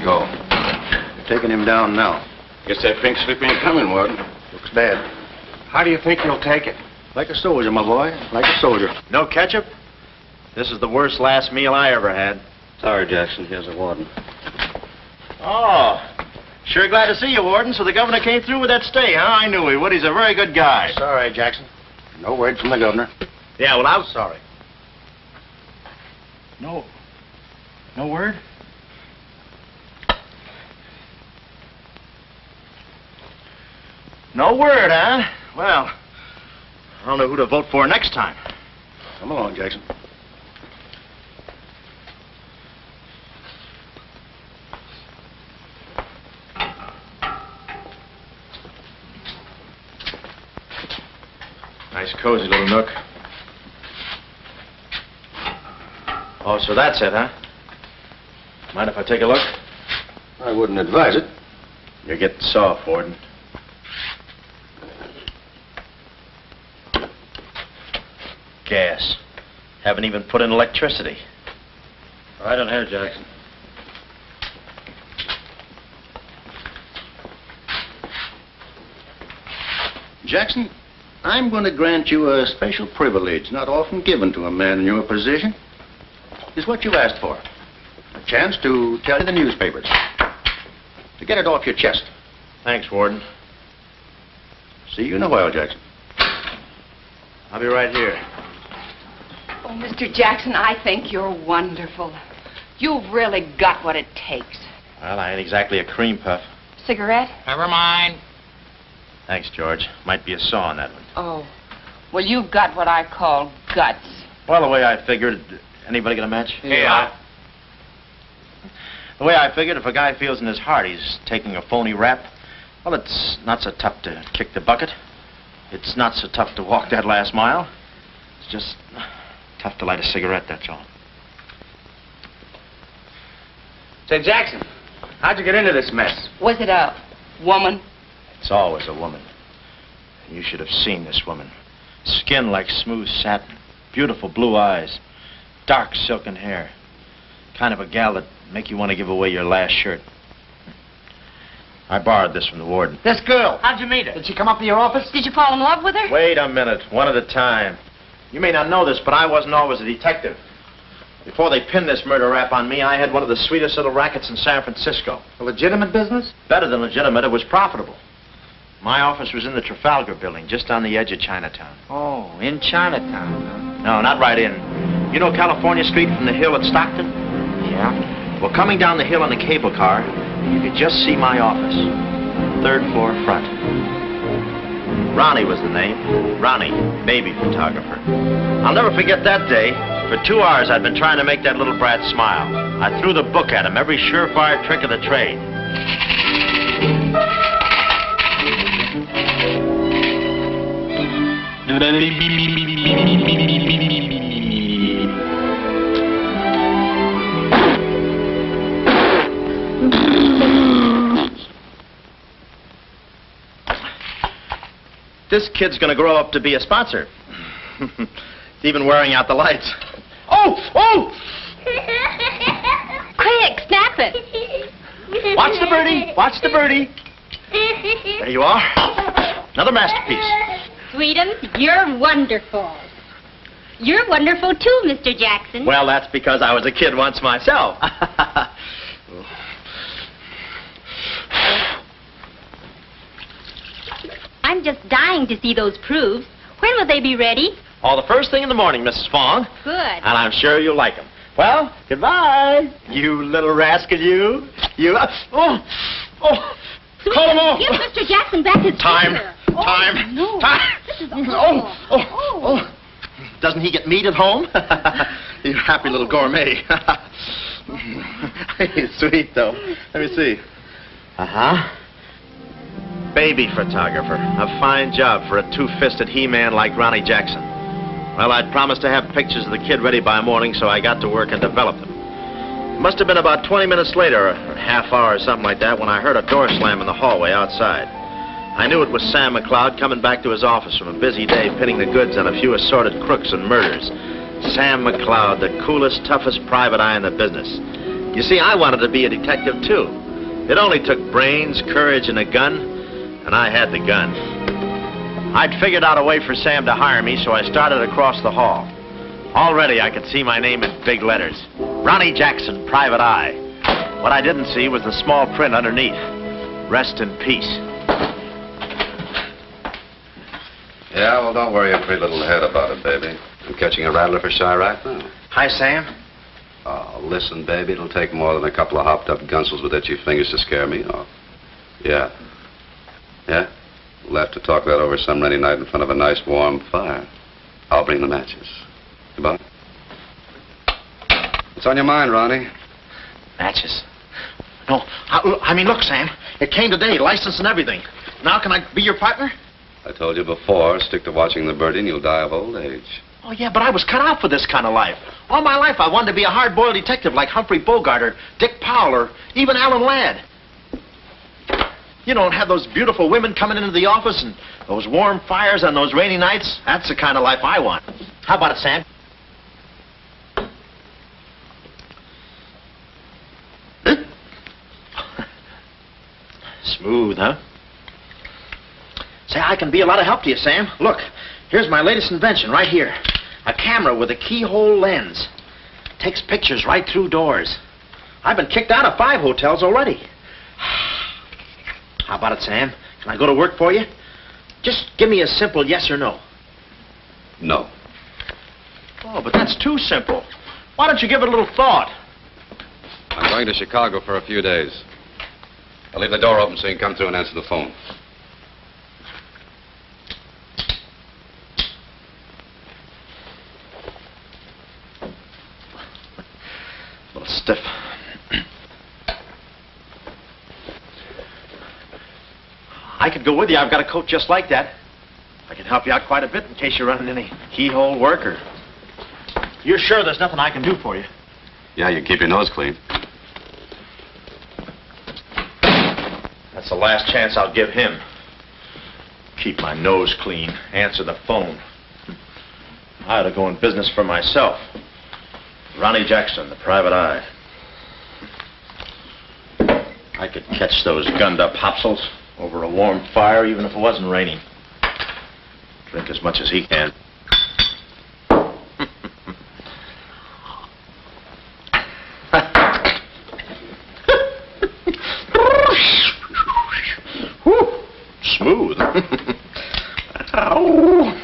go. Taking him down now. Guess that pink slip ain't coming, Warden. Looks bad. How do you think you'll take it? Like a soldier, my boy. Like a soldier. No ketchup? This is the worst last meal I ever had. Sorry, Jackson. Here's a warden. Oh, sure glad to see you, Warden. So the governor came through with that stay, huh? I knew he would. He's a very good guy. Sorry, Jackson. No word from the governor. Yeah, well, I was sorry. No word? No word, huh? Well, I don't know who to vote for next time. Come along, Jackson. Nice, cozy little nook. Oh, so that's it, huh? Mind if I take a look? I wouldn't advise it. You're getting soft, Warden. Gas. Haven't even put in electricity. Right on here, Jackson. Jackson, I'm going to grant you a special privilege not often given to a man in your position. It's what you asked for. A chance to tell the newspapers. To get it off your chest. Thanks, Warden. See you in a while, Jackson. I'll be right here. Oh, Mr. Jackson, I think you're wonderful. You've really got what it takes. Well, I ain't exactly a cream puff. Cigarette? Never mind. Thanks, George. Might be a saw on that one. Oh. Well, you've got what I call guts. Well, the way I figured... Anybody got a match? Yeah. The way I figured, if a guy feels in his heart he's taking a phony rap, well, it's not so tough to kick the bucket. It's not so tough to walk that last mile. It's just tough to light a cigarette, that's all. Say, Jackson, how'd you get into this mess? Was it a woman? It's always a woman. You should have seen this woman. Skin like smooth satin, beautiful blue eyes, dark silken hair. Kind of a gal that'd make you want to give away your last shirt. I borrowed this from the warden. This girl, how'd you meet her? Did she come up to your office? Did you fall in love with her? Wait a minute, one at a time. You may not know this, but I wasn't always a detective. Before they pinned this murder rap on me, I had one of the sweetest little rackets in San Francisco. A legitimate business? Better than legitimate, it was profitable. My office was in the Trafalgar building, just on the edge of Chinatown. Oh, in Chinatown, huh? No, not right in. You know California Street from the hill at Stockton? Yeah. Well, coming down the hill in the cable car, you could just see my office. 3rd floor front. Ronnie was the name. Ronnie, baby photographer. I'll never forget that day. For 2 hours, I'd been trying to make that little brat smile. I threw the book at him, every surefire trick of the trade. This kid's gonna grow up to be a sponsor. He's even wearing out the lights. Oh! Oh! Quick, snap it. Watch the birdie. Watch the birdie. There you are. Another masterpiece. Sweetums, you're wonderful. You're wonderful too, Mr. Jackson. Well, that's because I was a kid once myself. I'm just dying to see those proofs. When will they be ready? Oh, the first thing in the morning, Mrs. Fong. Good. And I'm sure you'll like them. Well, goodbye. You little rascal, you. You. Oh. Sweetums, Call him off. give Mr. Jackson back his Time. finger. Time. No. Time. This is awful. Oh. Doesn't he get meat at home? You happy little gourmet. He's sweet, though. Let me see. Uh-huh. Baby photographer. A fine job for a two-fisted he-man like Ronnie Jackson. Well, I'd promised to have pictures of the kid ready by morning, so I got to work and developed them. It must have been about 20 minutes later, or a half hour or something like that, when I heard a door slam in the hallway outside. I knew it was Sam McCloud coming back to his office from a busy day pinning the goods on a few assorted crooks and murders. Sam McCloud, the coolest, toughest private eye in the business. You see, I wanted to be a detective, too. It only took brains, courage, and a gun, and I had the gun. I'd figured out a way for Sam to hire me, so I started across the hall. Already I could see my name in big letters. Ronnie Jackson, Private Eye. What I didn't see was the small print underneath. Rest in peace. Yeah, well, don't worry your pretty little head about it, baby. I'm catching a rattler for Chirac now. Hi, Sam. Oh, listen, baby, it'll take more than a couple of hopped-up gunsels with itchy fingers to scare me off. Yeah. Yeah? We'll have to talk that over some rainy night in front of a nice warm fire. I'll bring the matches. Goodbye. What's on your mind, Ronnie? Matches. No, I mean, look, Sam. It came today, license and everything. Now can I be your partner? I told you before, stick to watching the birdie and you'll die of old age. Oh, yeah, but I was cut out for this kind of life. All my life I wanted to be a hard-boiled detective like Humphrey Bogart or Dick Powell or even Alan Ladd. You don't have those beautiful women coming into the office and those warm fires on those rainy nights. That's the kind of life I want. How about it, Sam? Smooth, huh? Say, I can be a lot of help to you, Sam. Look, here's my latest invention right here. A camera with a keyhole lens. Takes pictures right through doors. I've been kicked out of 5 hotels already. How about it, Sam? Can I go to work for you? Just give me a simple yes or no. No. Oh, but that's too simple. Why don't you give it a little thought? I'm going to Chicago for a few days. I'll leave the door open so you can come through and answer the phone. A little stiff. I could go with you. I've got a coat just like that. I can help you out quite a bit in case you're running any keyhole work or... You're sure there's nothing I can do for you? Yeah, you can keep your nose clean. That's the last chance I'll give him. Keep my nose clean. Answer the phone. I ought to go in business for myself. Ronnie Jackson, the Private Eye. I could catch those gunned-up hopsels over a warm fire, even if it wasn't raining. Drink as much as he can. Smooth. Ow.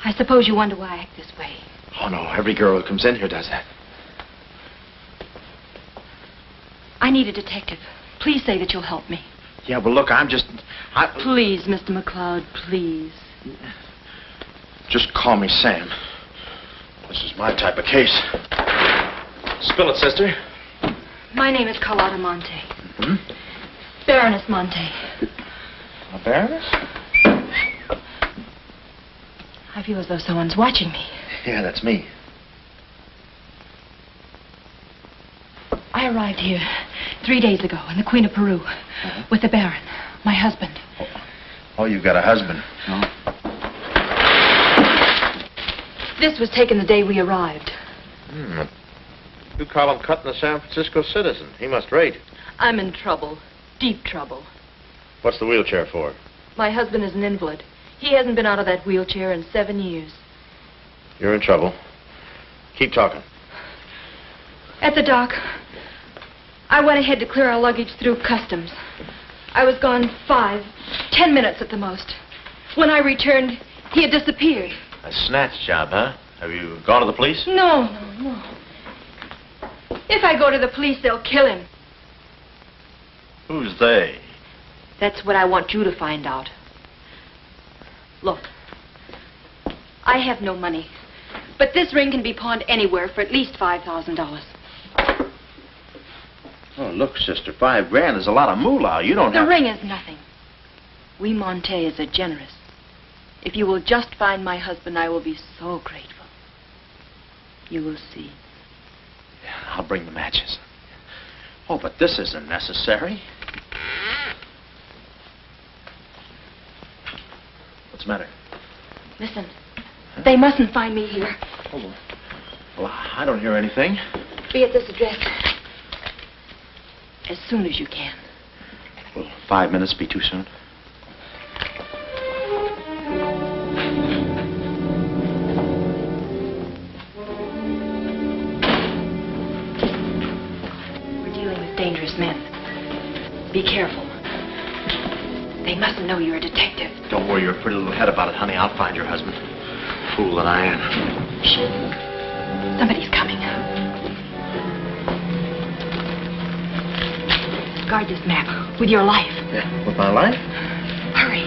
I suppose you wonder why I act this way. Oh, no. Every girl who comes in here does that. I need a detective. Please say that you'll help me. Yeah, well, look, I'm just... Please, Mr. McCloud, please. Just call me Sam. This is my type of case. Spill it, sister. My name is Carlotta Monte. Hmm? Baroness Monte. A baroness? I feel as though someone's watching me. Yeah, that's me. I arrived here 3 days ago in the Queen of Peru with the Baron, my husband. Oh, you've got a husband. No. This was taken the day we arrived. You call him cutting a San Francisco citizen. He must rate. I'm in trouble. Deep trouble. What's the wheelchair for? My husband is an invalid. He hasn't been out of that wheelchair in 7 years. You're in trouble. Keep talking. At the dock, I went ahead to clear our luggage through customs. I was gone 5-10 minutes at the most. When I returned, he had disappeared. A snatch job, huh? Have you gone to the police? No. If I go to the police, they'll kill him. Who's they? That's what I want you to find out. Look, I have no money, but this ring can be pawned anywhere for at least $5,000. Oh, look, sister, $5 grand is a lot of moolah. You don't have... The ring is nothing. We Montes are generous. If you will just find my husband, I will be so grateful. You will see. Yeah, I'll bring the matches. Oh, but this isn't necessary. What's the matter? Listen, they mustn't find me here. Oh, well, I don't hear anything. Be at this address as soon as you can. Will 5 minutes be too soon? We're dealing with dangerous men. Be careful. They mustn't know you're a detective. Don't worry your pretty little head about it, honey. I'll find your husband. Fool that I am. Shh. Somebody's coming. Guard this map with your life. Yeah, with my life? Hurry.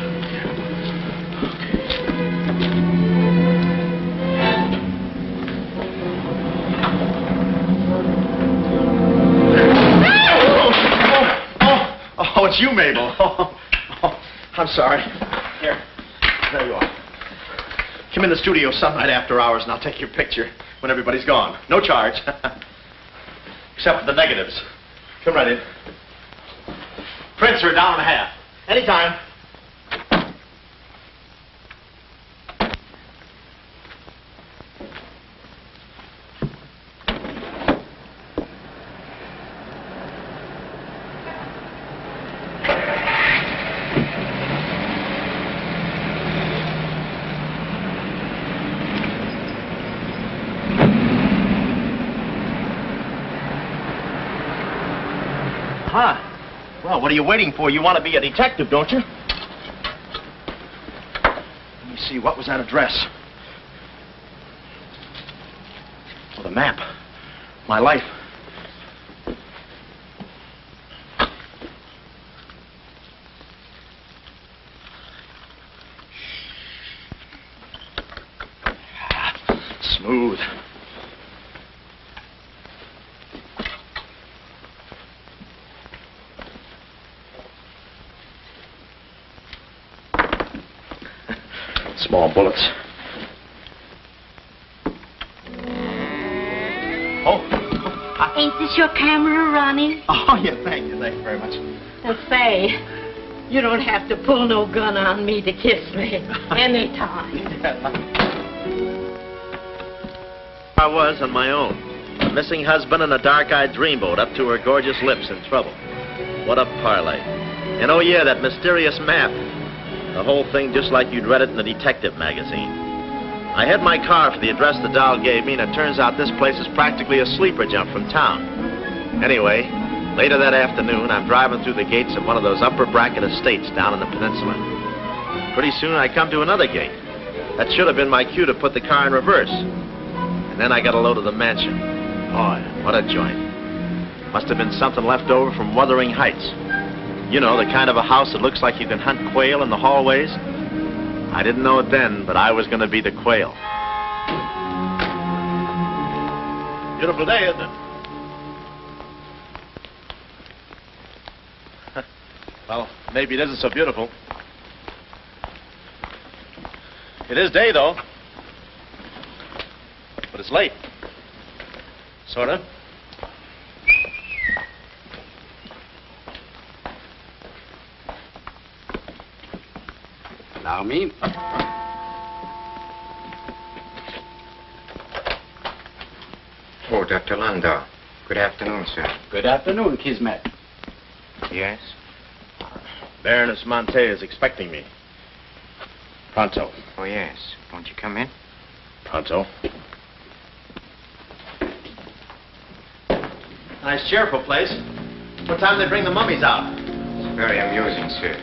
Oh, it's you, Mabel. Oh, I'm sorry. Here. There you are. Come in the studio some night after hours and I'll take your picture when everybody's gone. No charge. Except for the negatives. Come right in. Prints are $1.50. Anytime. Huh. Well, what are you waiting for? You want to be a detective, don't you? Let me see, what was that address? Oh, the map. My life. Smooth. Small bullets. Ain't this your camera, Ronnie? Oh, yeah, thank you very much. Say, you don't have to pull no gun on me to kiss me anytime. I was on my own. A missing husband and a dark-eyed dreamboat up to her gorgeous lips in trouble. What a parlay. And oh, yeah, that mysterious map. The whole thing just like you'd read it in a detective magazine. I had my car for the address the doll gave me, and it turns out this place is practically a sleeper jump from town. Anyway, later that afternoon, I'm driving through the gates of one of those upper bracket estates down in the peninsula. Pretty soon, I come to another gate. That should have been my cue to put the car in reverse. And then I got a load of the mansion. Oh, what a joint. Must have been something left over from Wuthering Heights. You know, the kind of a house that looks like you can hunt quail in the hallways. I didn't know it then, but I was going to be the quail. Beautiful day, isn't it? Well, maybe it isn't so beautiful. It is day, though. But it's late. Sort of. Allow me. Oh, Dr. Landau. Good afternoon, sir. Good afternoon, Kismet. Yes? Baroness Monte is expecting me. Pronto. Oh, yes. Won't you come in? Pronto. Nice, cheerful place. What time do they bring the mummies out? It's very amusing, sir.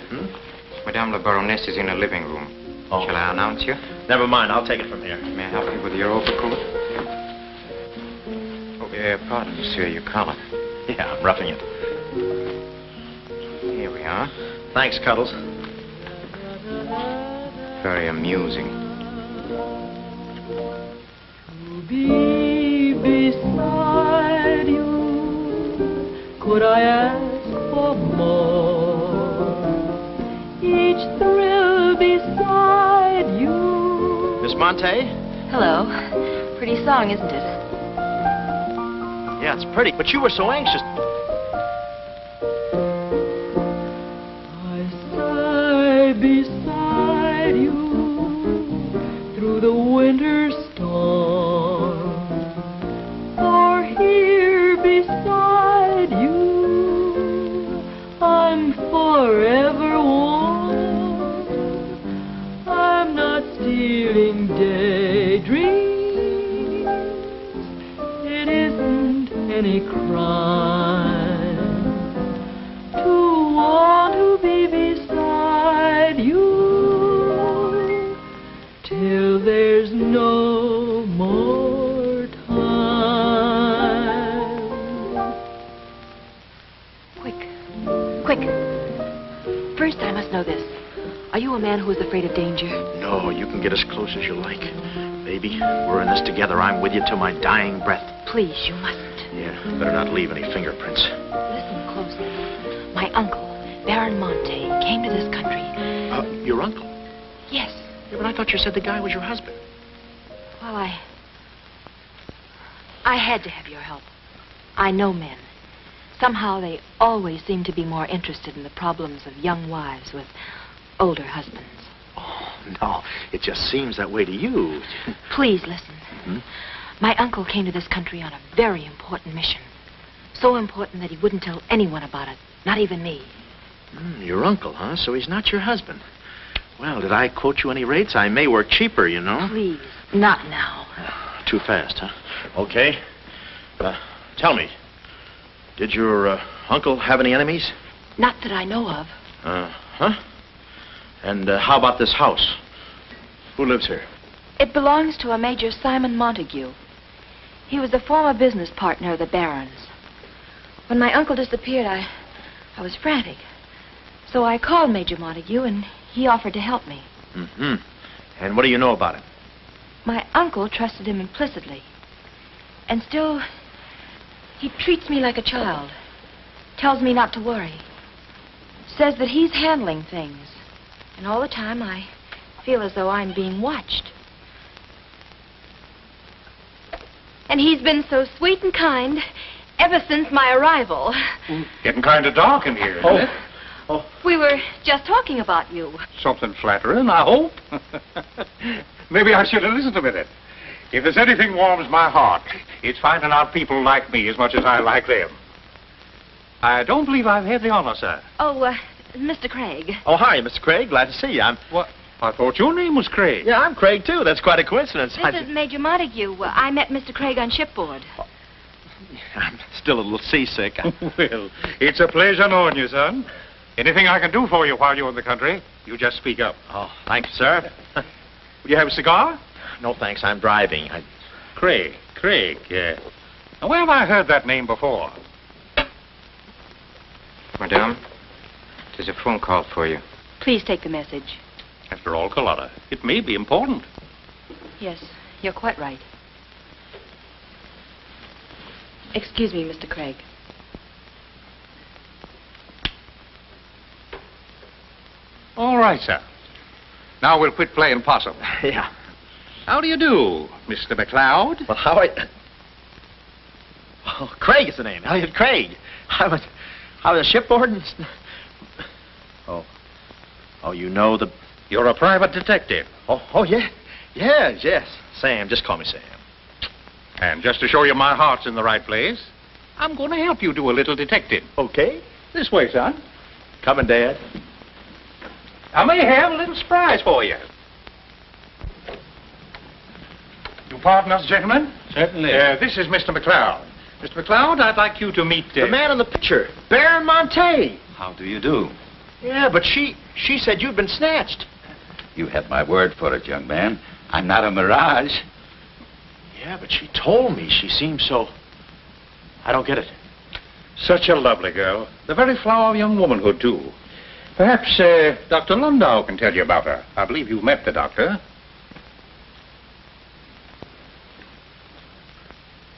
Madame la Baroness is in her living room. Oh. Shall I announce you? Never mind, I'll take it from here. May I help you with your overcoat? Oh, pardon me, sir, your collar. Yeah, I'm roughing it. Here we are. Thanks, Cuddles. Very amusing. To be beside you, could I ask for more? Each Miss Monte? Hello. Pretty song, isn't it? Yeah, it's pretty, but you were so anxious. I sigh beside you through the winter storm. For here beside you, I'm forever warm. I'm not stealing daydreams. It isn't any crime to want to be beside you till there's no more time. Quick. First, I must know this. Are you a man who is afraid of danger? No, you can get as close as you like. Baby, we're in this together. I'm with you till my dying breath. Please, you mustn't. Yeah, better not leave any fingerprints. Listen closely. My uncle, Baron Monte, came to this country. Your uncle? Yes. Yeah, but I thought you said the guy was your husband. Well, I had to have your help. I know men. Somehow they always seem to be more interested in the problems of young wives with older husbands. Oh, no. It just seems that way to you. Please listen. Hmm? My uncle came to this country on a very important mission. So important that he wouldn't tell anyone about it, not even me. Your uncle, huh? So he's not your husband. Well, did I quote you any rates? I may work cheaper, you know. Please, not now. Too fast, huh? Okay. Tell me, did your uncle have any enemies? Not that I know of. Huh? And how about this house? Who lives here? It belongs to a Major Simon Montague. He was a former business partner of the Baron's. When my uncle disappeared, I was frantic. So I called Major Montague, and he offered to help me. Mm-hmm. And what do you know about him? My uncle trusted him implicitly. And still, he treats me like a child. Tells me not to worry. Says that he's handling things. And all the time, I feel as though I'm being watched. And he's been so sweet and kind ever since my arrival. Getting kind of dark in here, isn't it? We were just talking about you. Something flattering, I hope. Maybe I should have listened a minute. If there's anything warms my heart, it's finding out people like me as much as I like them. I don't believe I've had the honor, sir. Oh, Mr. Craig. Oh, hi, Mr. Craig. Glad to see you. What? I thought your name was Craig. Yeah, I'm Craig, too. That's quite a coincidence. This is Major Montague. I met Mr. Craig on shipboard. I'm still a little seasick. Well, it's a pleasure knowing you, son. Anything I can do for you while you're in the country, you just speak up. Oh, thank you, sir. Would you have a cigar? No, thanks. I'm driving. Craig, yeah. Now, where have I heard that name before? Madame, there's a phone call for you. Please take the message. After all, Carlotta, it may be important. Yes, you're quite right. Excuse me, Mr. Craig. All right, sir. Now we'll quit playing possum. Yeah. How do you do, Mr. McCloud? Well, how are... Oh, Craig is the name. Elliot Craig. I was shipboard and... Oh, you know the... You're a private detective. Oh, yeah. Yes. Sam, just call me Sam. And just to show you my heart's in the right place, I'm going to help you do a little detective. Okay. This way, son. Coming, Dad. I may have a little surprise for you. You pardon us, gentlemen? Certainly. This is Mr. McCloud. Mr. McCloud, I'd like you to meet... The man in the picture, Baron Monte. How do you do? Yeah, but she said you'd been snatched. You have my word for it, young man. I'm not a mirage. Yeah, but she told me she seemed so... I don't get it. Such a lovely girl. The very flower of young womanhood, too. Perhaps Dr. Landau can tell you about her. I believe you've met the doctor.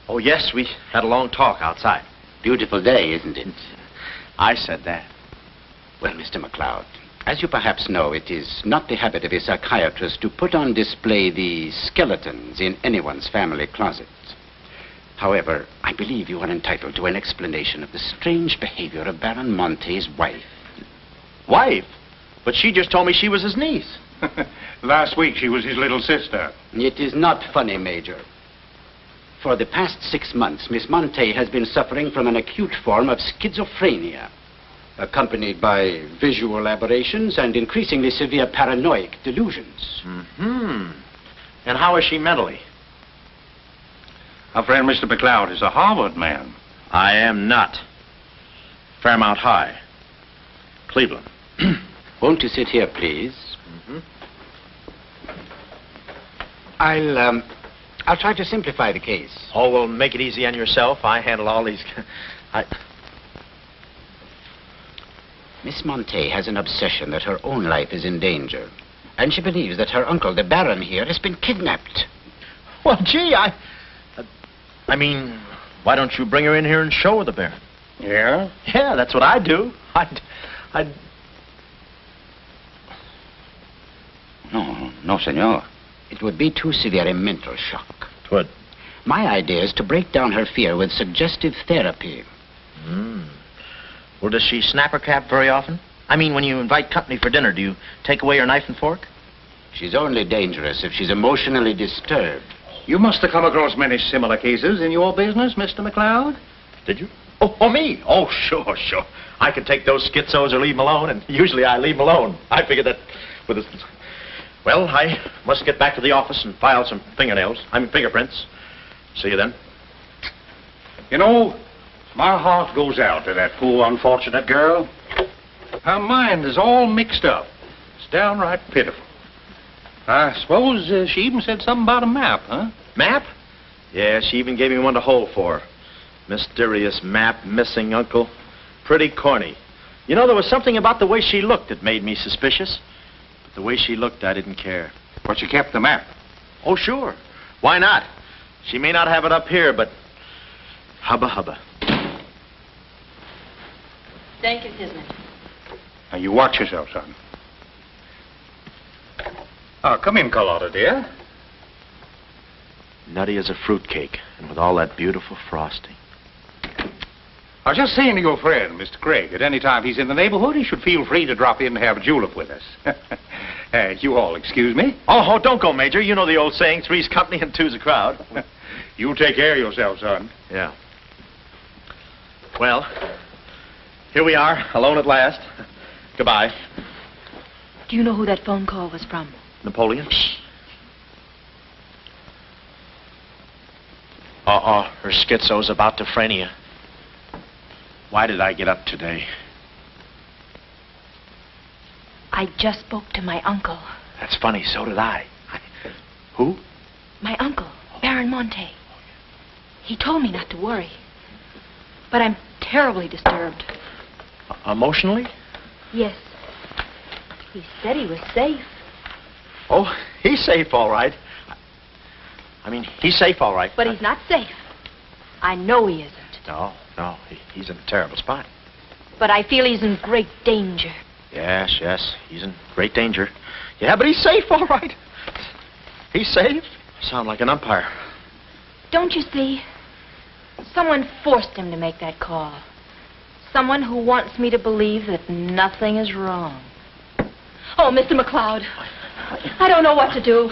Oh, yes, we had a long talk outside. Beautiful day, isn't it? I said that. Well, Mr. McCloud, As you perhaps know, it is not the habit of a psychiatrist to put on display the skeletons in anyone's family closet. However, I believe you are entitled to an explanation of the strange behavior of Baron Monte's wife. Wife? But she just told me she was his niece. Last week she was his little sister. It is not funny, Major. For the past 6 months, Miss Monte has been suffering from an acute form of schizophrenia, accompanied by visual aberrations and increasingly severe paranoid delusions. Mm-hmm. And how is she mentally? Our friend Mr. McCloud is a Harvard man. I am not. Fairmount High. Cleveland. Won't you sit here, please? Mm-hmm. I'll try to simplify the case. Oh, well, make it easy on yourself. I handle all these... Miss Monte has an obsession that her own life is in danger. And she believes that her uncle, the Baron here, has been kidnapped. Well, gee, I mean, why don't you bring her in here and show her the Baron? Yeah? Yeah, that's what I'd do. I'd... No, senor. It would be too severe a mental shock. Twould. My idea is to break down her fear with suggestive therapy. Well, does she snap her cap very often? I mean, when you invite company for dinner, do you take away her knife and fork? She's only dangerous if she's emotionally disturbed. You must have come across many similar cases in your business, Mr. McCloud. Did you? Oh, me? Oh, sure. I could take those schizos or leave them alone, and usually I leave them alone. I figured that with a... Well, I must get back to the office and file some fingerprints. See you then. You know, my heart goes out to that poor, unfortunate girl. Her mind is all mixed up. It's downright pitiful. I suppose she even said something about a map, huh? Map? Yeah, she even gave me one to hold for. Mysterious map, missing uncle. Pretty corny. You know, there was something about the way she looked that made me suspicious. But the way she looked, I didn't care. But you kept the map. Oh, sure. Why not? She may not have it up here, but... Hubba. Thank you, Kismet. Now, you watch yourself, son. Oh, come in, Carlotta, dear. Nutty as a fruitcake, and with all that beautiful frosting. I was just saying to your friend, Mr. Craig, at any time he's in the neighborhood, he should feel free to drop in and have a julep with us. You all excuse me? Oh, don't go, Major. You know the old saying, three's company and two's a crowd. You take care of yourself, son. Yeah. Well, here we are, alone at last. Goodbye. Do you know who that phone call was from? Napoleon? Her schizo's about to phrenia. Why did I get up today? I just spoke to my uncle. That's funny, so did I. Who? My uncle, Baron Monte. He told me not to worry. But I'm terribly disturbed. Emotionally? Yes. He said he was safe. Oh, he's safe, all right. I mean, he's safe, all right. But he's not safe. I know he isn't. No, he's in a terrible spot. But I feel he's in great danger. Yes, he's in great danger. Yeah, but he's safe, all right. He's safe. Sound like an umpire. Don't you see? Someone forced him to make that call. Someone who wants me to believe that nothing is wrong. Oh, Mr. McCloud, I don't know what to do.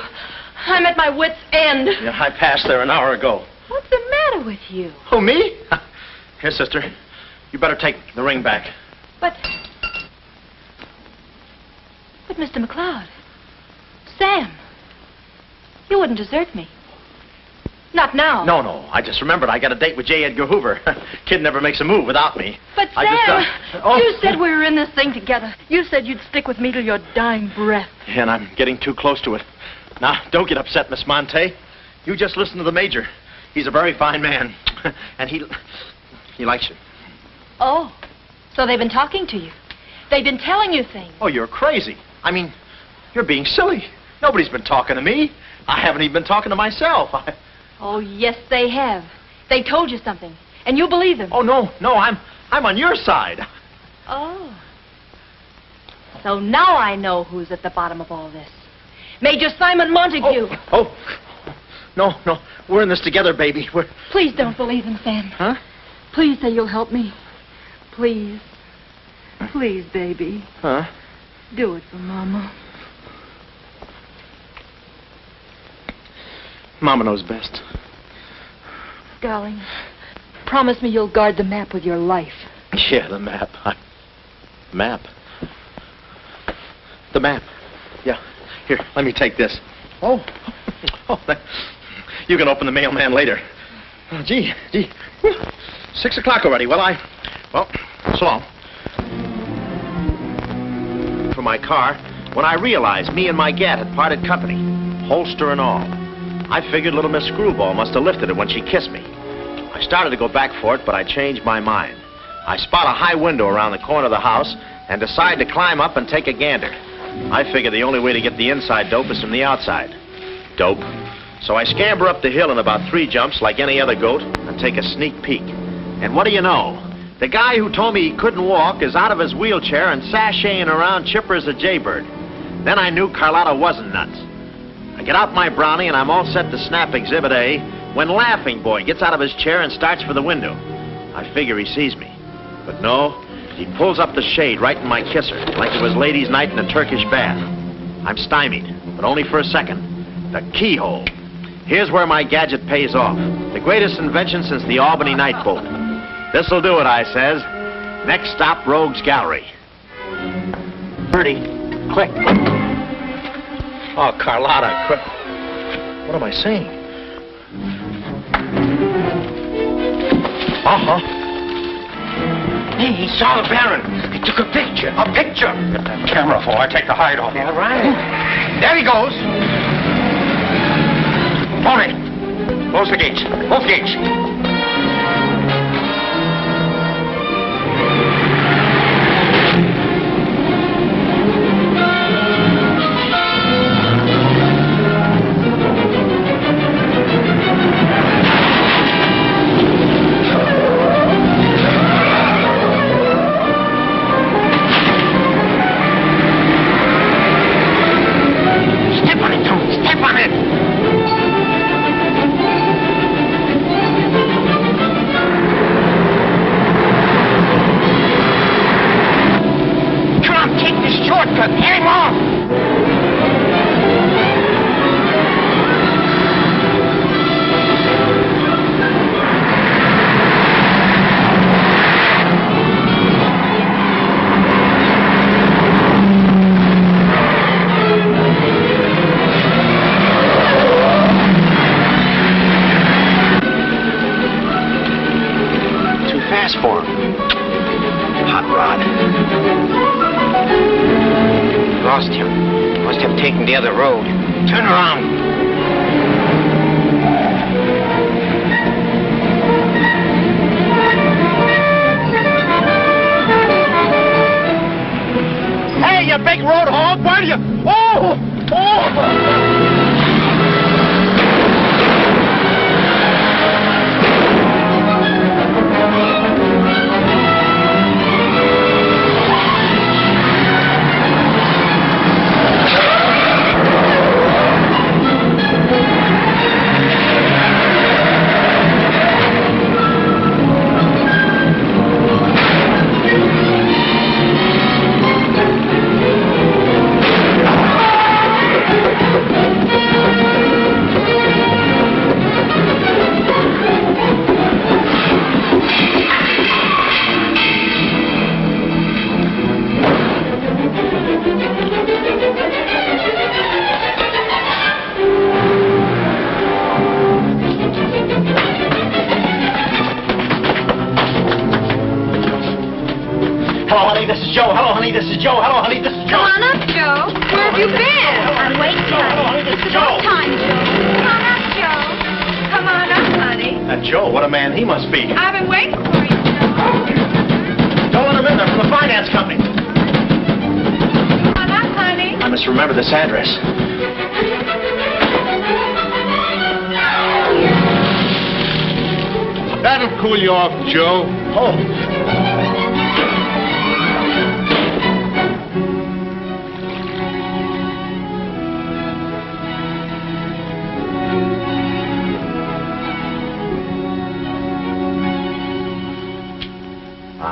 I'm at my wit's end. Yeah, I passed there an hour ago. What's the matter with you? Oh, me? Here, sister. You better take the ring back. But Mr. McCloud, Sam, you wouldn't desert me. Not now. No. I just remembered I got a date with J. Edgar Hoover. Kid never makes a move without me. But Sam, you said we were in this thing together. You said you'd stick with me till your dying breath. Yeah, and I'm getting too close to it. Now, don't get upset, Miss Monte. You just listen to the Major. He's a very fine man. And he likes you. Oh, so they've been talking to you. They've been telling you things. Oh, you're crazy. I mean, you're being silly. Nobody's been talking to me. I haven't even been talking to myself. Oh, yes, they have. They told you something, and you believe them. Oh, no, I'm on your side. Oh. So now I know who's at the bottom of all this. Major Simon Montague. Oh. No. We're in this together, baby. Please don't believe him, Sam. Huh? Please say you'll help me. Please. Please, baby. Huh? Do it for Mama. Mama knows best. Darling, promise me you'll guard the map with your life. Yeah, the map. Map? The map. Yeah. Here, let me take this. Oh. You can open the mailman later. Oh, gee. Whew. 6 o'clock already. Well, so long. For my car, when I realized me and my gat had parted company, holster and all. I figured little Miss Screwball must have lifted it when she kissed me. I started to go back for it, but I changed my mind. I spot a high window around the corner of the house and decide to climb up and take a gander. I figure the only way to get the inside dope is from the outside. Dope. So I scamper up the hill in about 3 jumps like any other goat and take a sneak peek. And what do you know? The guy who told me he couldn't walk is out of his wheelchair and sashaying around chipper as a jaybird. Then I knew Carlotta wasn't nuts. I get out my brownie and I'm all set to snap Exhibit A when Laughing Boy gets out of his chair and starts for the window. I figure he sees me. But no, he pulls up the shade right in my kisser like it was ladies' night in a Turkish bath. I'm stymied, but only for a second. The keyhole. Here's where my gadget pays off. The greatest invention since the Albany night boat. This'll do it, I says. Next stop, Rogue's Gallery. Bertie, quick. Oh, Carlotta, quick. What am I saying? Uh-huh. Hey, he saw the Baron. He took a picture. A picture? Get that camera before I take the hide off. All right. There he goes. All right. Close the gates. Both gates.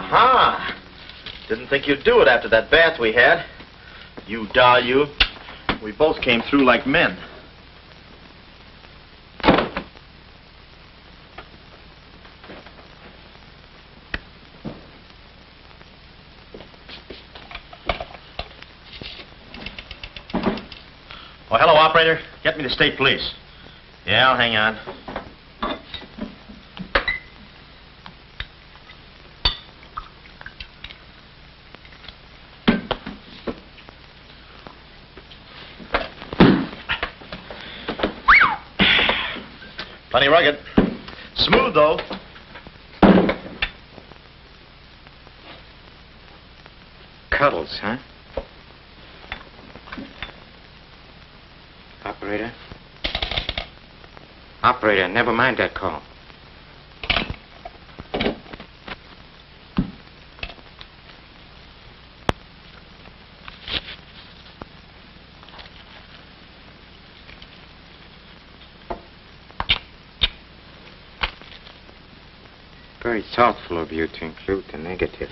Uh-huh. Didn't think you'd do it after that bath we had. You doll, you. We both came through like men. Oh, hello, operator. Get me the state police. Yeah, I'll hang on. Plenty rugged. Smooth, though. Cuddles, huh? Operator? Operator, never mind that call. Very thoughtful of you to include the negative.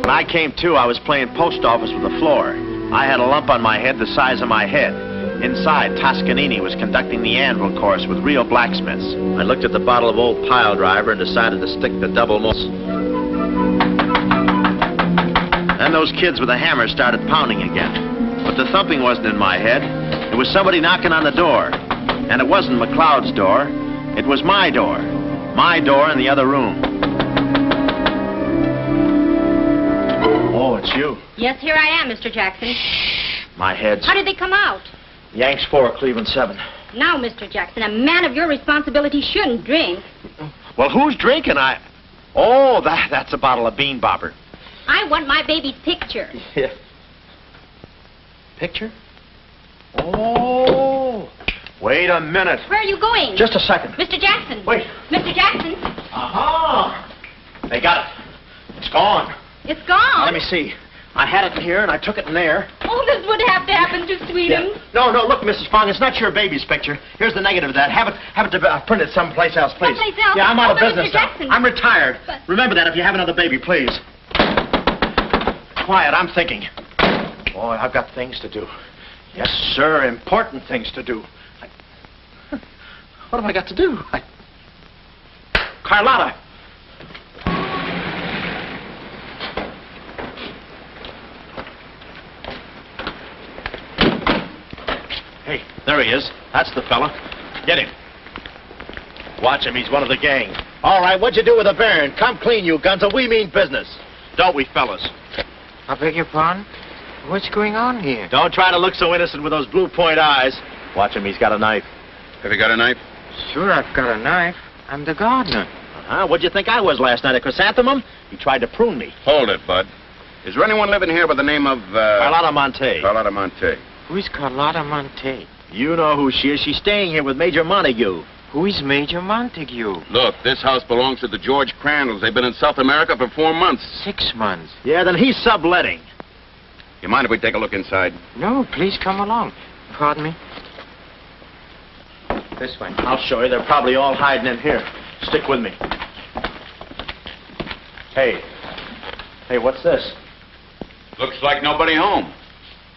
When I came to, I was playing post office with the floor. I had a lump on my head the size of my head. Inside, Toscanini was conducting the anvil course with real blacksmiths. I looked at the bottle of old pile driver and decided to stick the double moss. Then those kids with the hammer started pounding again. But the thumping wasn't in my head. It was somebody knocking on the door. And it wasn't McCloud's door. It was my door. My door in the other room. Oh, it's you. Yes, here I am, Mr. Jackson. My head's... How did they come out? Yanks 4, Cleveland 7. Now, Mr. Jackson, a man of your responsibility shouldn't drink. Well, who's drinking? Oh, that's a bottle of Bean Bobber. I want my baby's picture. Yeah. Picture? Oh. Wait a minute. Where are you going? Just a second. Mr. Jackson. Wait. Mr. Jackson. Aha. They got it. It's gone. It's gone. Let me see. I had it in here, and I took it in there. Oh, this would have to happen to Sweetums. Yeah. No, look, Mrs. Fong, it's not your baby's picture. Here's the negative of that. Have it printed someplace else, please. Someplace else? Yeah, I'm out of But business Mr. now. Jackson. I'm retired. But... Remember that if you have another baby, please. Quiet, I'm thinking. Boy, I've got things to do. Yes, sir, important things to do. What have I got to do? Carlotta. Hey, there he is. That's the fella. Get him. Watch him. He's one of the gang. All right, what'd you do with the Baron? Come clean, you Gonzo. We mean business. Don't we, fellas? I beg your pardon? What's going on here? Don't try to look so innocent with those blue point eyes. Watch him. He's got a knife. Have you got a knife? Sure, I've got a knife. I'm the gardener. Uh-huh. What'd you think I was last night, a chrysanthemum? He tried to prune me. Hold it, Bud. Is there anyone living here by the name of, Carlotta Monte. Carlotta Monte. Who is Carlotta Monte? You know who she is. She's staying here with Major Montague. Who is Major Montague? Look, this house belongs to the George Crandalls. They've been in South America for 4 months. 6 months. Yeah, then he's subletting. You mind if we take a look inside? No, please come along. Pardon me. This way. I'll show you. They're probably all hiding in here. Stick with me. Hey, what's this? Looks like nobody home.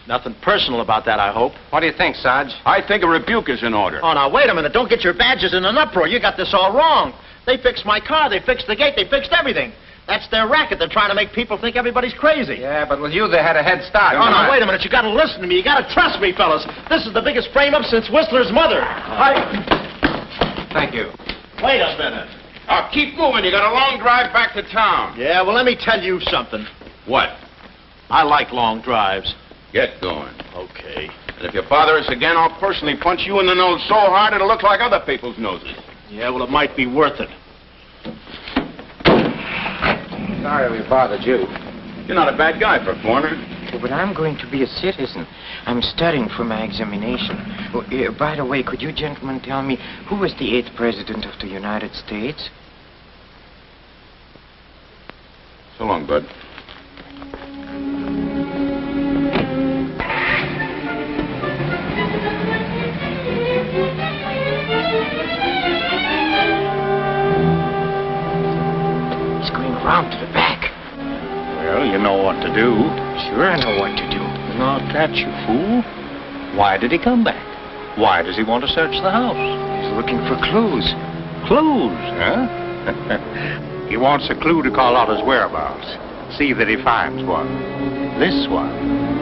Nothing personal about that, I hope. What do you think, Sarge? I think a rebuke is in order. Oh, now, wait a minute. Don't get your badges in an uproar. You got this all wrong. They fixed my car. They fixed the gate. They fixed everything. That's their racket. They're trying to make people think everybody's crazy. Yeah, but with you, they had a head start. Oh, now, wait a minute. You got to listen to me. You got to trust me, fellas. This is the biggest frame-up since Whistler's mother. Thank you. Wait a minute. Now, keep moving. You got a long drive back to town. Yeah, well, let me tell you something. What? I like long drives. Get going. Okay. And if you bother us again, I'll personally punch you in the nose so hard it'll look like other people's noses. Yeah, well, it might be worth it. Sorry we bothered you. You're not a bad guy for a foreigner. Oh, but I'm going to be a citizen. I'm studying for my examination. Oh, by the way, could you gentlemen tell me who was the 8th president of the United States? So long, Bud. around to the back. Well, you know what to do. Sure, I know what to do. Not that, you fool. Why did he come back? Why does he want to search the house? He's looking for clues. Clues, huh? He wants a clue to call out his whereabouts. See that he finds one. This one.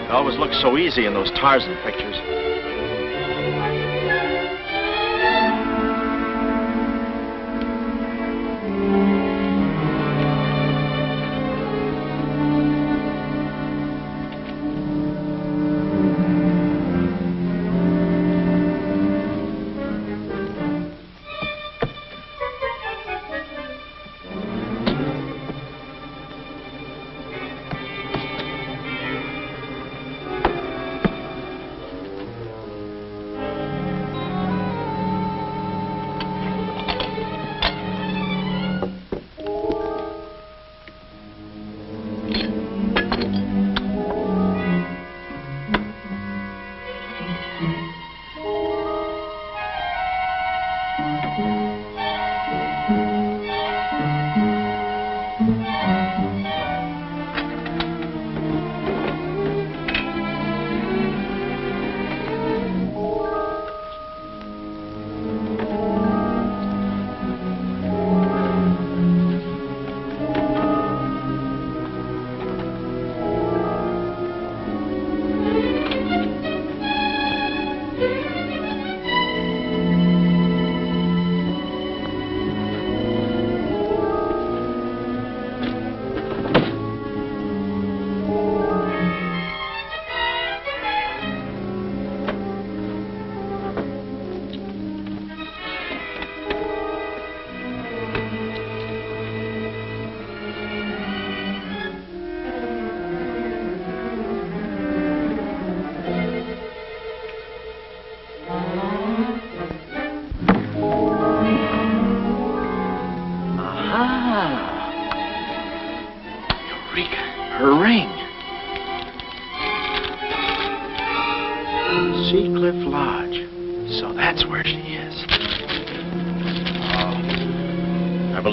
It always looks so easy in those Tarzan pictures.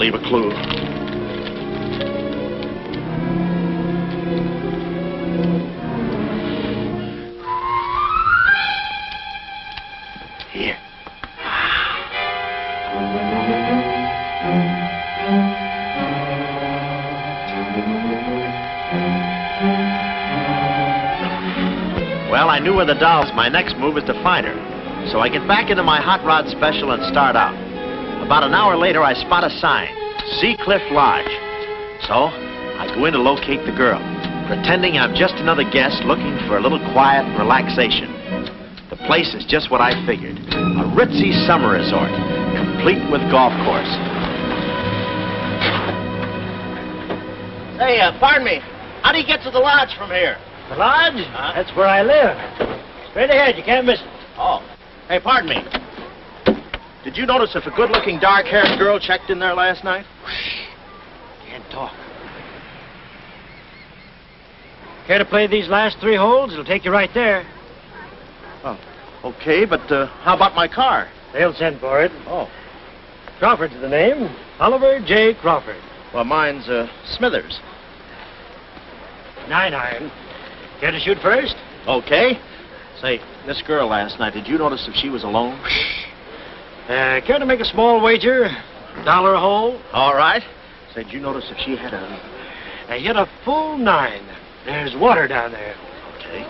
A clue. Here. Well, I knew where the doll's. My next move is to find her. So I get back into my hot rod special and start out. About an hour later, I spot a sign. Sea Cliff Lodge. So, I go in to locate the girl, pretending I'm just another guest looking for a little quiet relaxation. The place is just what I figured. A ritzy summer resort, complete with golf course. Hey, pardon me. How do you get to the lodge from here? The lodge? That's where I live. Straight ahead, you can't miss it. Oh. Hey, pardon me. Did you notice if a good-looking, dark-haired girl checked in there last night? Can't talk. Care to play these last 3 holes? It'll take you right there. Oh, okay, but how about my car? They'll send for it. Oh. Crawford's the name. Oliver J. Crawford. Well, mine's Smithers. 9-iron. Care to shoot first? Okay. Say, this girl last night, did you notice if she was alone? Care to make a small wager? $1 a hole? All right. Say, did you notice if she had a... I hit a full 9. There's water down there. Okay.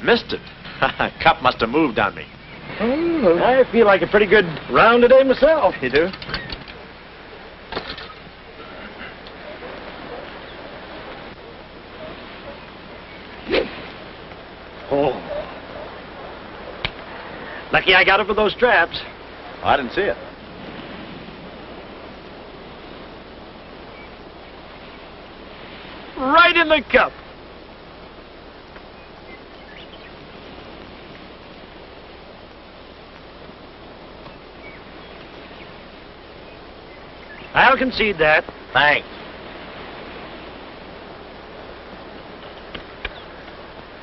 Missed it. Cup must have moved on me. I feel like a pretty good round today myself. You do? Oh. Lucky I got it for those straps. Oh, I didn't see it. Right in the cup. I'll concede that. Thanks.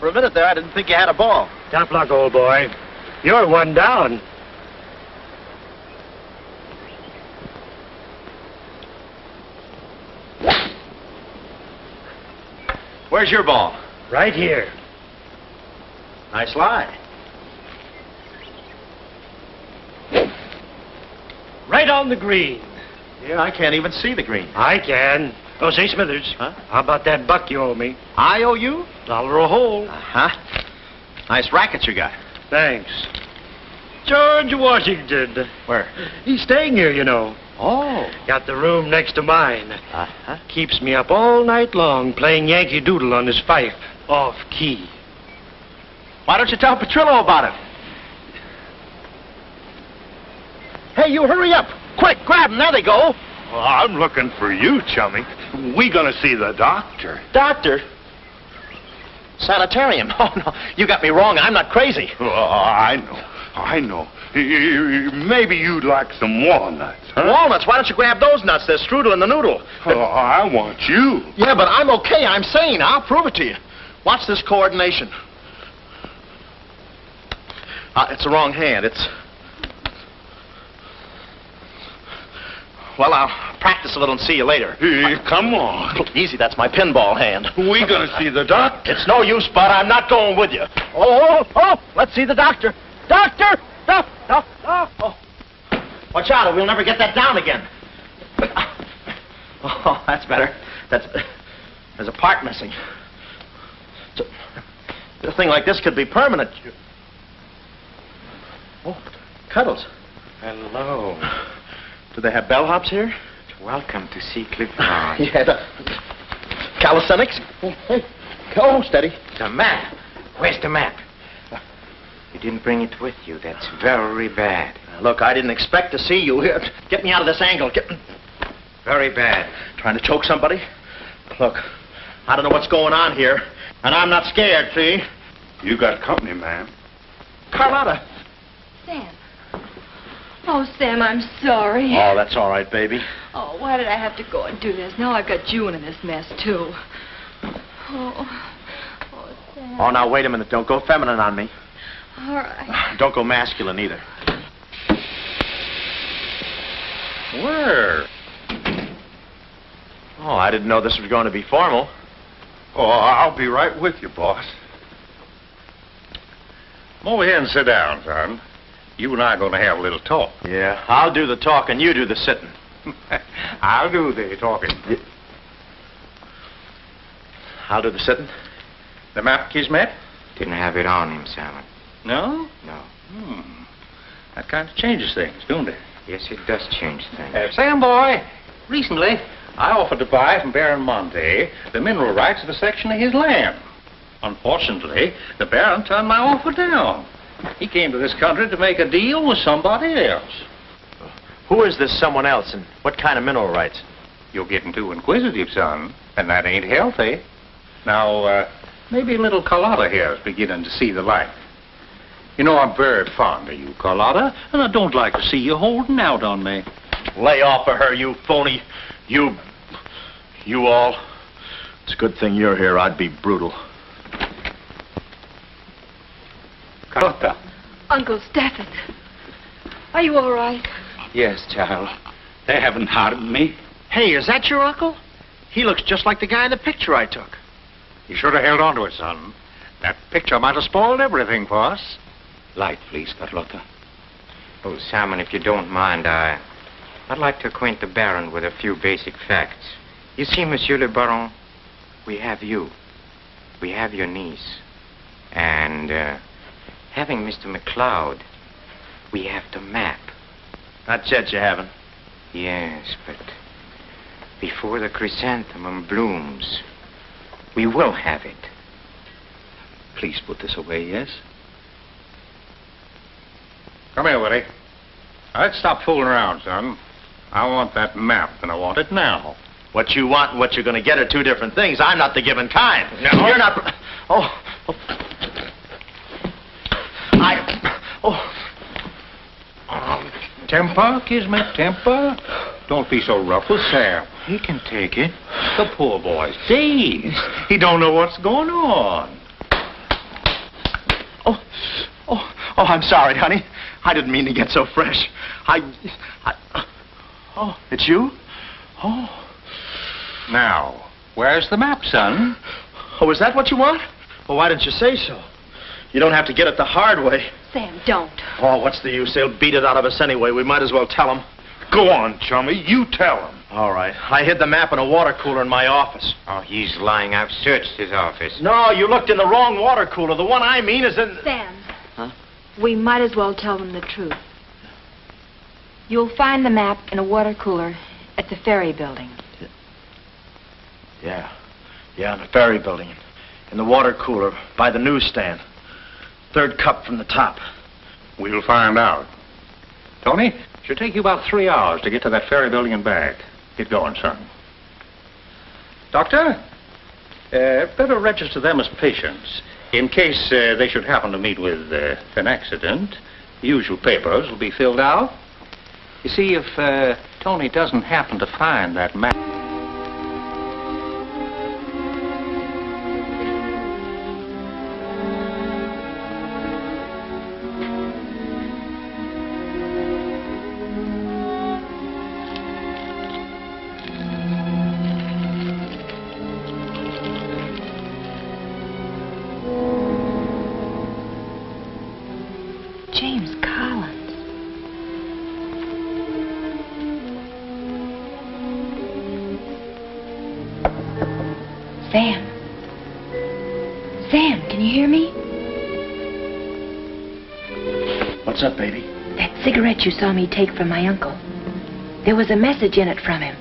For a minute there, I didn't think you had a ball. Tough luck, old boy. You're one down. Where's your ball? Right here. Nice lie. Right on the green. Yeah, I can't even see the green. I can. Oh, say, Smithers. Huh? How about that buck you owe me? I owe you? $1 a hole. Uh-huh. Nice racket you got. Thanks. George Washington. Where? He's staying here, you know. Oh. Got the room next to mine. Uh-huh. Keeps me up all night long playing Yankee Doodle on his fife. Off key. Why don't you tell Petrillo about it? Hey, you hurry up. Quick, grab them. There they go. Well, I'm looking for you, chummy. We gonna see the doctor. Doctor? Sanatorium. Oh, no. You got me wrong. I'm not crazy. Oh, I know. Maybe you'd like some walnuts, huh? Walnuts? Why don't you grab those nuts? There's strudel in the noodle. Oh, I want you. Yeah, but I'm okay. I'm sane. I'll prove it to you. Watch this coordination. It's the wrong hand. It's... Well, I'll practice a little and see you later. Hey, come on. Easy, that's my pinball hand. We gonna see the doctor. It's no use, Bud. I'm not going with you. Let's see the doctor. Doctor! Oh. Watch out, or we'll never get that down again. Oh, that's better. There's a part missing. A thing like this could be permanent. Oh, Cuddles. Hello. Do they have bellhops here? Welcome to see Cliff Lodge. Yeah, the calisthenics. Hey, go, steady. The map. Where's the map? You didn't bring it with you. That's very bad. Look, I didn't expect to see you here. Get me out of this angle. Very bad. Trying to choke somebody? Look, I don't know what's going on here, and I'm not scared, see? You got company, ma'am. Carlotta. Sam. Oh, Sam, I'm sorry. Oh, that's all right, baby. Oh, why did I have to go and do this? Now I've got you in this mess, too. Oh, Sam. Oh, now, wait a minute. Don't go feminine on me. All right. Don't go masculine, either. Where? Oh, I didn't know this was going to be formal. Oh, I'll be right with you, boss. Come over here and sit down, son. You and I are going to have a little talk. Yeah, I'll do the talking, you do the sitting. I'll do the talking. I'll do the sitting. The map, Kismet? Didn't have it on him, Simon. No? No. That kind of changes things, don't it? Yes, it does change things. Sam, boy, recently I offered to buy from Baron Monte the mineral rights of a section of his land. Unfortunately, the Baron turned my offer down. He came to this country to make a deal with somebody else. Who is this someone else, and what kind of mineral rights? You're getting too inquisitive, son, and that ain't healthy. Now, maybe little Carlotta here is beginning to see the light. You know, I'm very fond of you, Carlotta, and I don't like to see you holding out on me. Lay off of her, you phony. You all. It's a good thing you're here. I'd be brutal. Carlotta. Uncle Stafford. Are you all right? Yes, child. They haven't harmed me. Hey, is that your uncle? He looks just like the guy in the picture I took. You should have held on to it, son. That picture might have spoiled everything for us. Light, please, Carlotta. Oh, Simon, if you don't mind, I'd like to acquaint the Baron with a few basic facts. You see, Monsieur le Baron, we have you. We have your niece. And, having Mr. McCloud, we have the map. Not yet, you haven't. Yes, but before the chrysanthemum blooms, we will have it. Please put this away, yes? Come here, Willie. Let's stop fooling around, son. I want that map, and I want it now. What you want and what you're going to get are two different things. I'm not the given kind. No. You're not... Oh. Temper, Kismet, temper. Don't be so rough with Sam. He can take it. The poor boy's dazed. He don't know what's going on. Oh, I'm sorry, honey. I didn't mean to get so fresh. Oh, it's you? Oh. Now, where's the map, son? Oh, is that what you want? Well, why didn't you say so? You don't have to get it the hard way. Sam, don't. Oh, what's the use? They'll beat it out of us anyway. We might as well tell them. Go on, chummy. You tell him. All right. I hid the map in a water cooler in my office. Oh, he's lying. I've searched his office. No, you looked in the wrong water cooler. The one I mean is in... Sam. Huh? We might as well tell them the truth. You'll find the map in a water cooler at the ferry building. Yeah, in the ferry building. In the water cooler by the newsstand. Third cup from the top. We'll find out. Tony, should take you about 3 hours to get to that ferry building and back. Get going, son. Doctor, better register them as patients. In case they should happen to meet with an accident, the usual papers will be filled out. You see, if Tony doesn't happen to find that map... James Collins. Sam. Sam, can you hear me? What's up, baby? That cigarette you saw me take from my uncle. There was a message in it from him.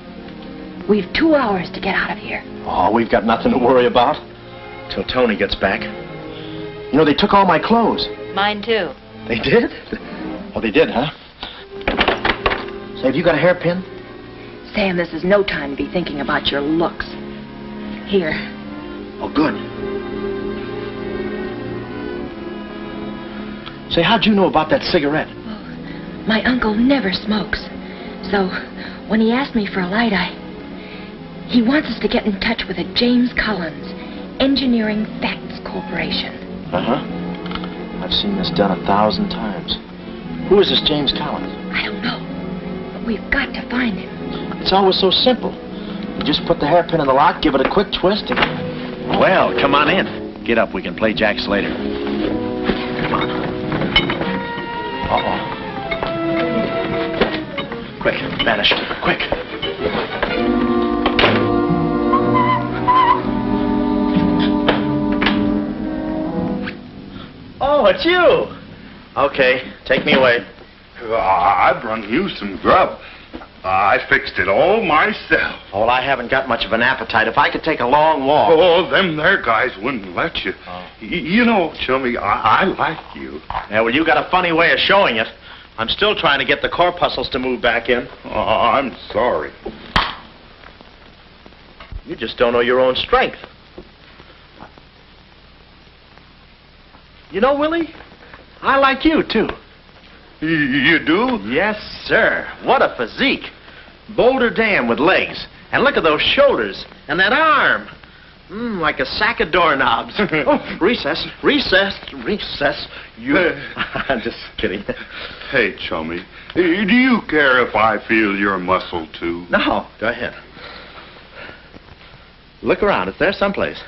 We've 2 hours to get out of here. Oh, we've got nothing to worry about. Till Tony gets back. You know, they took all my clothes. Mine too. They did? Oh, they did, huh? Say, have you got a hairpin? Sam, this is no time to be thinking about your looks. Here. Oh, good. Say, how'd you know about that cigarette? Well, my uncle never smokes. So, when he asked me for a light, he wants us to get in touch with a James Collins, Engineering Facts Corporation. Uh-huh. I've seen this done 1,000 times. Who is this James Collins? I don't know. But we've got to find him. It's always so simple. You just put the hairpin in the lock, give it a quick twist, and... Well, come on in. Get up. We can play jacks later. Come on. Uh-oh. Quick, vanish. Quick. Oh, it's you. Okay, take me away. I brung you some grub. I fixed it all myself. Oh, well, I haven't got much of an appetite. If I could take a long walk... Oh, them there guys wouldn't let you. Oh. You know, Chummy, I like you. Yeah, well, you got a funny way of showing it. I'm still trying to get the corpuscles to move back in. Oh, I'm sorry. You just don't know your own strength. You know, Willie, I like you, too. You do? Yes, sir. What a physique. Boulder Dam with legs. And look at those shoulders. And that arm. Like a sack of doorknobs. Oh, recess. I'm just kidding. Hey, Chummy, do you care if I feel your muscle, too? No, go ahead. Look around. It's there someplace.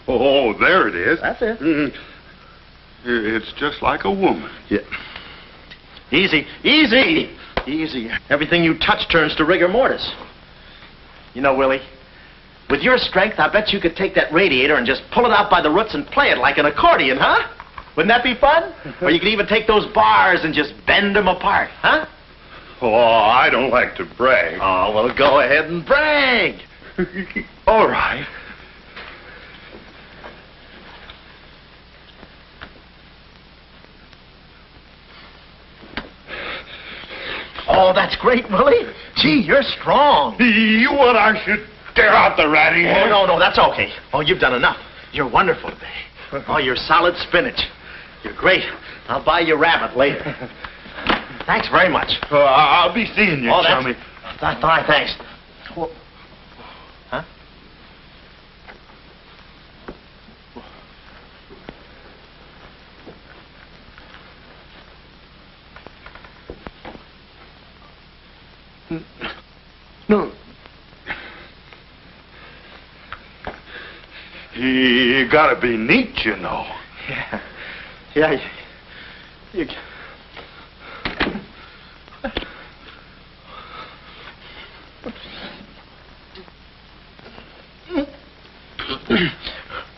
Oh, there it is. That's it. It's just like a woman. Yeah. Easy. Everything you touch turns to rigor mortis. You know, Willie, with your strength, I bet you could take that radiator and just pull it out by the roots and play it like an accordion, huh? Wouldn't that be fun? Or you could even take those bars and just bend them apart, huh? Oh, I don't like to brag. Oh, well, go ahead and brag. All right. that's great, Willie. Gee, you're strong. You want I should tear out the ratty head? Oh, no, that's okay. Oh, you've done enough. You're wonderful today. Oh, you're solid spinach. You're great. I'll buy you rabbit later. Thanks very much. I'll be seeing you, Oh, chummy. Thanks. Well, huh? No. You gotta be neat, you know. Yeah. You...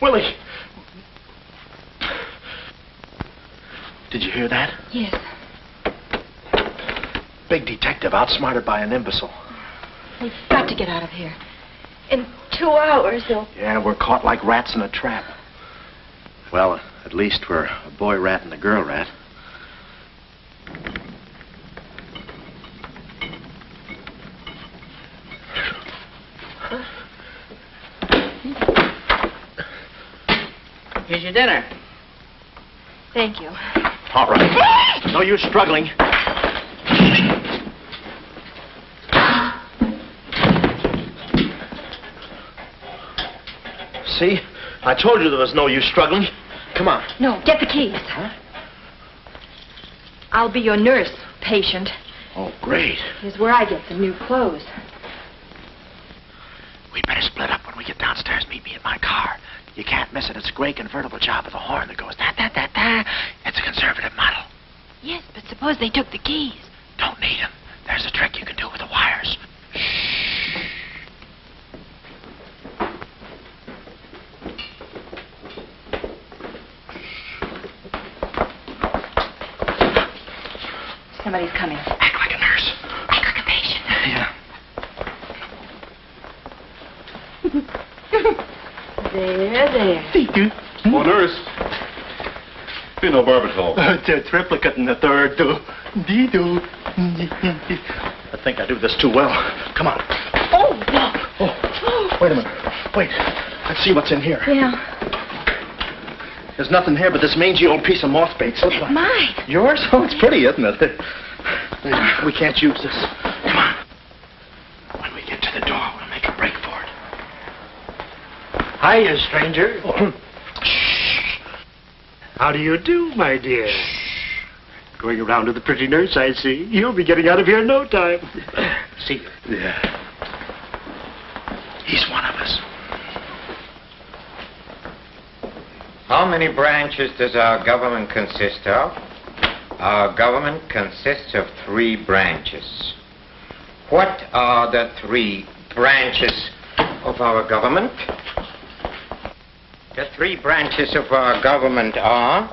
Willie. Did you hear that? Yes. Big detective outsmarted by an imbecile. We've got to get out of here. In 2 hours, they'll... Yeah, we're caught like rats in a trap. Well, at least we're a boy rat and a girl rat. Here's your dinner. Thank you. All right. No use struggling. See? I told you there was no use struggling. Come on. No, get the keys. Huh? I'll be your nurse, patient. Oh, great. Here's where I get some new clothes. We'd better split up when we get downstairs. Meet me in my car. You can't miss it. It's a gray convertible job with a horn that goes da-da-da-da. It's a conservative model. Yes, but suppose they took the keys. Don't need them. There's a trick you can do with the wires. Somebody's coming. Act like a nurse. Act like a patient. Yeah. There. Oh, nurse. Be no barbital. It's a triplicate in the third, too. Dee-doo. I think I do this too well. Come on. Oh, Wait a minute. Wait. Let's see what's in here. Yeah. There's nothing here but this mangy old piece of moth bait. That's mine. Yours? Oh, it's pretty, isn't it? We can't use this. Come on. When we get to the door, we'll make a break for it. Hiya, stranger. Shh. How do you do, my dear? Going around to the pretty nurse, I see. You'll be getting out of here in no time. See you. Yeah. He's one of us. How many branches does our government consist of? Our government consists of 3 branches. What are the 3 branches of our government? The 3 branches of our government are,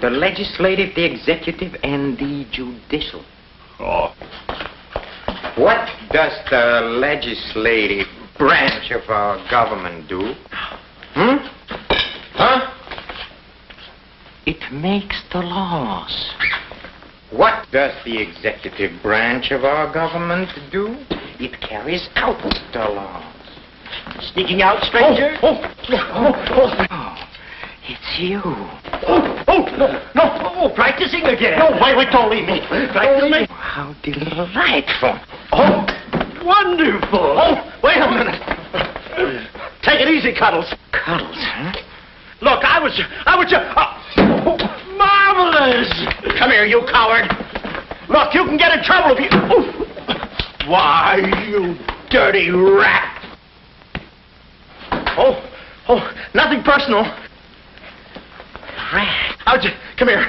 the legislative, the executive, and the judicial. Oh. What does the legislative branch of our government do? It makes the laws. What does the executive branch of our government do? It carries out the laws. Sneaking out, stranger? Oh, it's you. No, practicing again. No, wait, don't leave me. Practicing. How delightful. Oh, wonderful. Oh, wait a minute. Take it easy, Cuddles. Cuddles, huh? Look, I was just... marvelous! Come here, you coward. Look, you can get in trouble if you... Why, you dirty rat. Oh, nothing personal. Rat. How'd you... Come here,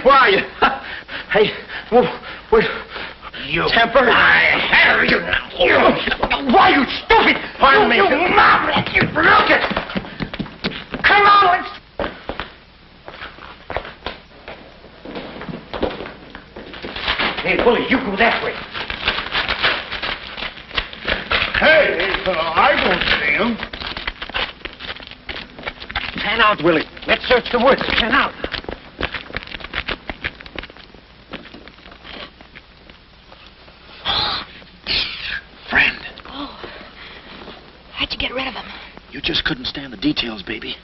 where are you? Hey, where... You... Temper? I have you now. Why, you stupid... Pardon me. You maverick, you... Look it! Come on, let's... Hey, Willie, you go that way. Hey, I don't see him. Pan out, Willie. Let's search the woods. Pan out. just couldn't stand the details, baby.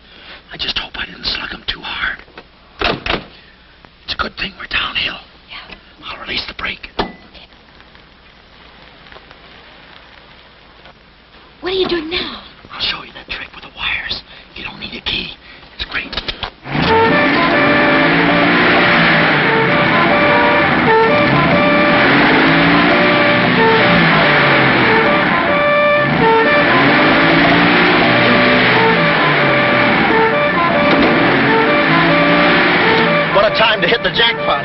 I just hope I didn't slug him too hard. It's a good thing we're downhill. Yeah. I'll release the brake. What are you doing now? I'll show you that trick with the wires. You don't need a key. It's great. What a time to hit the jackpot.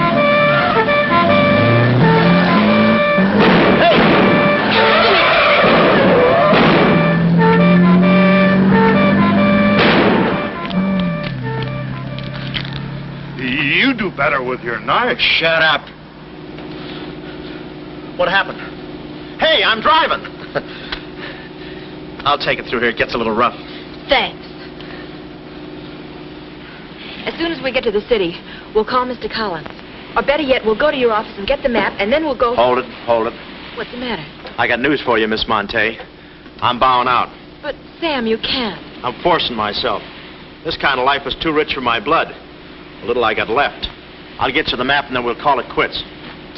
You do better with your knife. Shut up. What happened? Hey, I'm driving. I'll take it through here. It gets a little rough. Thanks. As soon as we get to the city, we'll call Mr. Collins. Or better yet, we'll go to your office and get the map, and then we'll go... Hold it, hold it. What's the matter? I got news for you, Miss Monte. I'm bowing out. But, Sam, you can't. I'm forcing myself. This kind of life is too rich for my blood. The little I got left. I'll get you the map, and then we'll call it quits.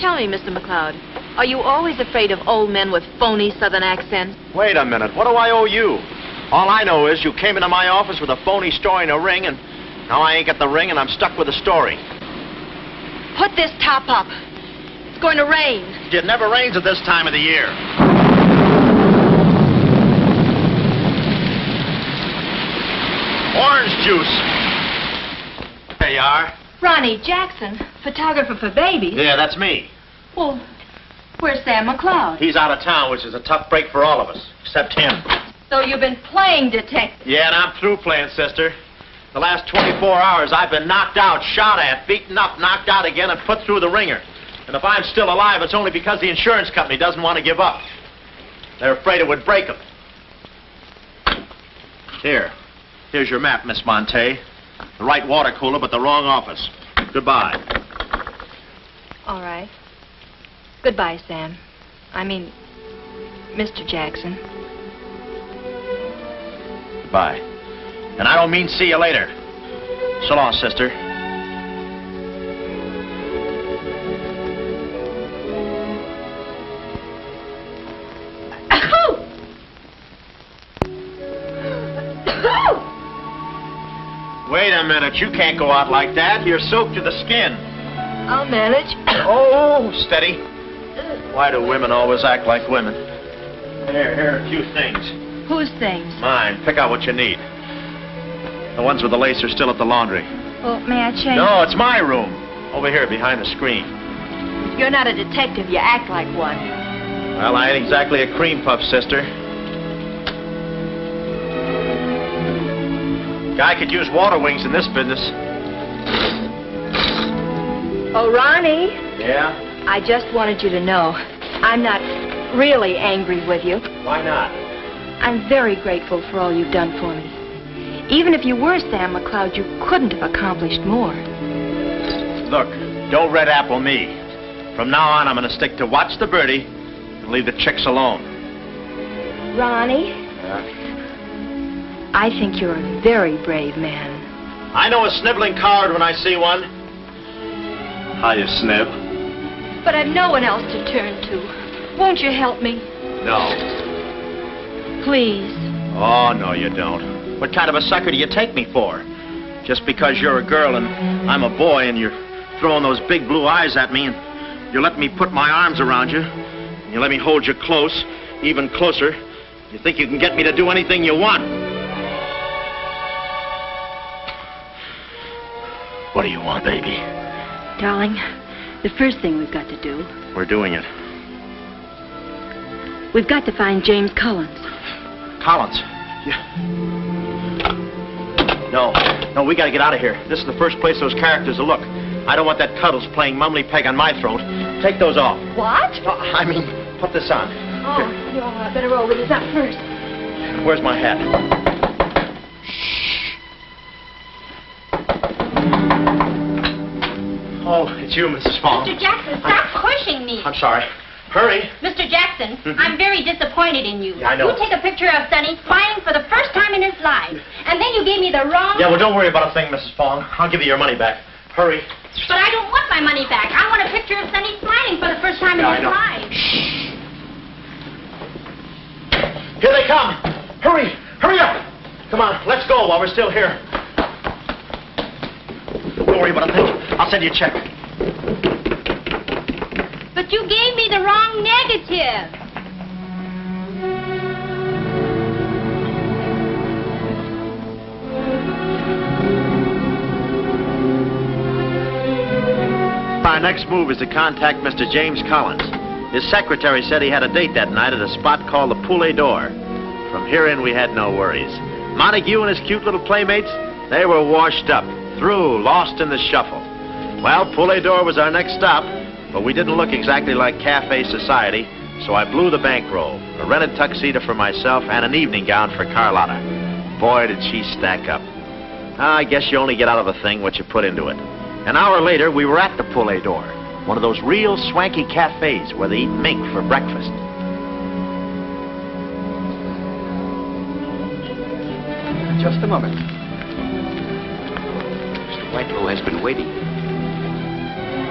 Tell me, Mr. McCloud, are you always afraid of old men with phony southern accents? Wait a minute. What do I owe you? All I know is you came into my office with a phony story and a ring, and now I ain't got the ring, and I'm stuck with the story. Put this top up. It's going to rain. It never rains at this time of the year. Orange juice. There you are. Ronnie Jackson, photographer for babies. Yeah, that's me. Well, where's Sam McCloud? He's out of town, which is a tough break for all of us, except him. So you've been playing detective. Yeah, and I'm through playing, sister. The last 24 hours, I've been knocked out, shot at, beaten up, knocked out again, and put through the ringer. And if I'm still alive, it's only because the insurance company doesn't want to give up. They're afraid it would break them. Here's your map, Miss Monte. The right water cooler, but the wrong office. Goodbye. All right. Goodbye, Sam. I mean, Mr. Jackson. Goodbye. And I don't mean see you later. So long, sister. Wait a minute. You can't go out like that. You're soaked to the skin. I'll manage. Oh, steady. Why do women always act like women? Here are a few things. Whose things? Mine. Pick out what you need. The ones with the lace are still at the laundry. Well, may I change? No, it's my room. Over here, behind the screen. You're not a detective. You act like one. Well, I ain't exactly a cream puff, sister. Guy could use water wings in this business. Oh, Ronnie. Yeah? I just wanted you to know I'm not really angry with you. Why not? I'm very grateful for all you've done for me. Even if you were Sam McCloud, you couldn't have accomplished more. Look, don't red apple me. From now on, I'm going to stick to watch the birdie and leave the chicks alone. Ronnie? Yeah? I think you're a very brave man. I know a sniveling coward when I see one. How you snib? But I've no one else to turn to. Won't you help me? No. Please. Oh, no, you don't. What kind of a sucker do you take me for? Just because you're a girl and I'm a boy and you're throwing those big blue eyes at me and you let me put my arms around you and you let me hold you close, even closer, you think you can get me to do anything you want. What do you want, baby? Darling, the first thing we've got to do... We're doing it. We've got to find James Collins. Collins? Yeah. No, we gotta get out of here. This is the first place those characters will look. I don't want that Cuddles playing mumbly peg on my throat. Take those off. What? I mean, put this on. Oh, you're better roll with this up first. Where's my hat? Oh, it's you, Mrs. Fong. Mr. Jackson, stop pushing me. I'm sorry. Hurry. Mr. Jackson, I'm very disappointed in you. Yeah, I know. You take a picture of Sonny smiling for the first time in his life, and then you gave me the wrong... Yeah, well, don't worry about a thing, Mrs. Fong. I'll give you your money back. Hurry. But I don't want my money back. I want a picture of Sonny smiling for the first time in Yeah, I his know. life. Here they come. Hurry. Hurry up. Come on, let's go while we're still here. Don't worry about a thing. I'll send you a check. But you gave me the wrong negative. Our next move is to contact Mr. James Collins. His secretary said he had a date that night at a spot called the Poulet d'Or. From here in, we had no worries. Montague and his cute little playmates, they were washed up, through, lost in the shuffle. Well, Poulet d'Or was our next stop, but we didn't look exactly like cafe society, so I blew the bankroll, a rented tuxedo for myself and an evening gown for Carlotta. Boy, did she stack up. I guess you only get out of a thing what you put into it. An hour later, we were at the Poulet d'Or, one of those real swanky cafes where they eat mink for breakfast. Just a moment. Mr. Whitelaw has been waiting.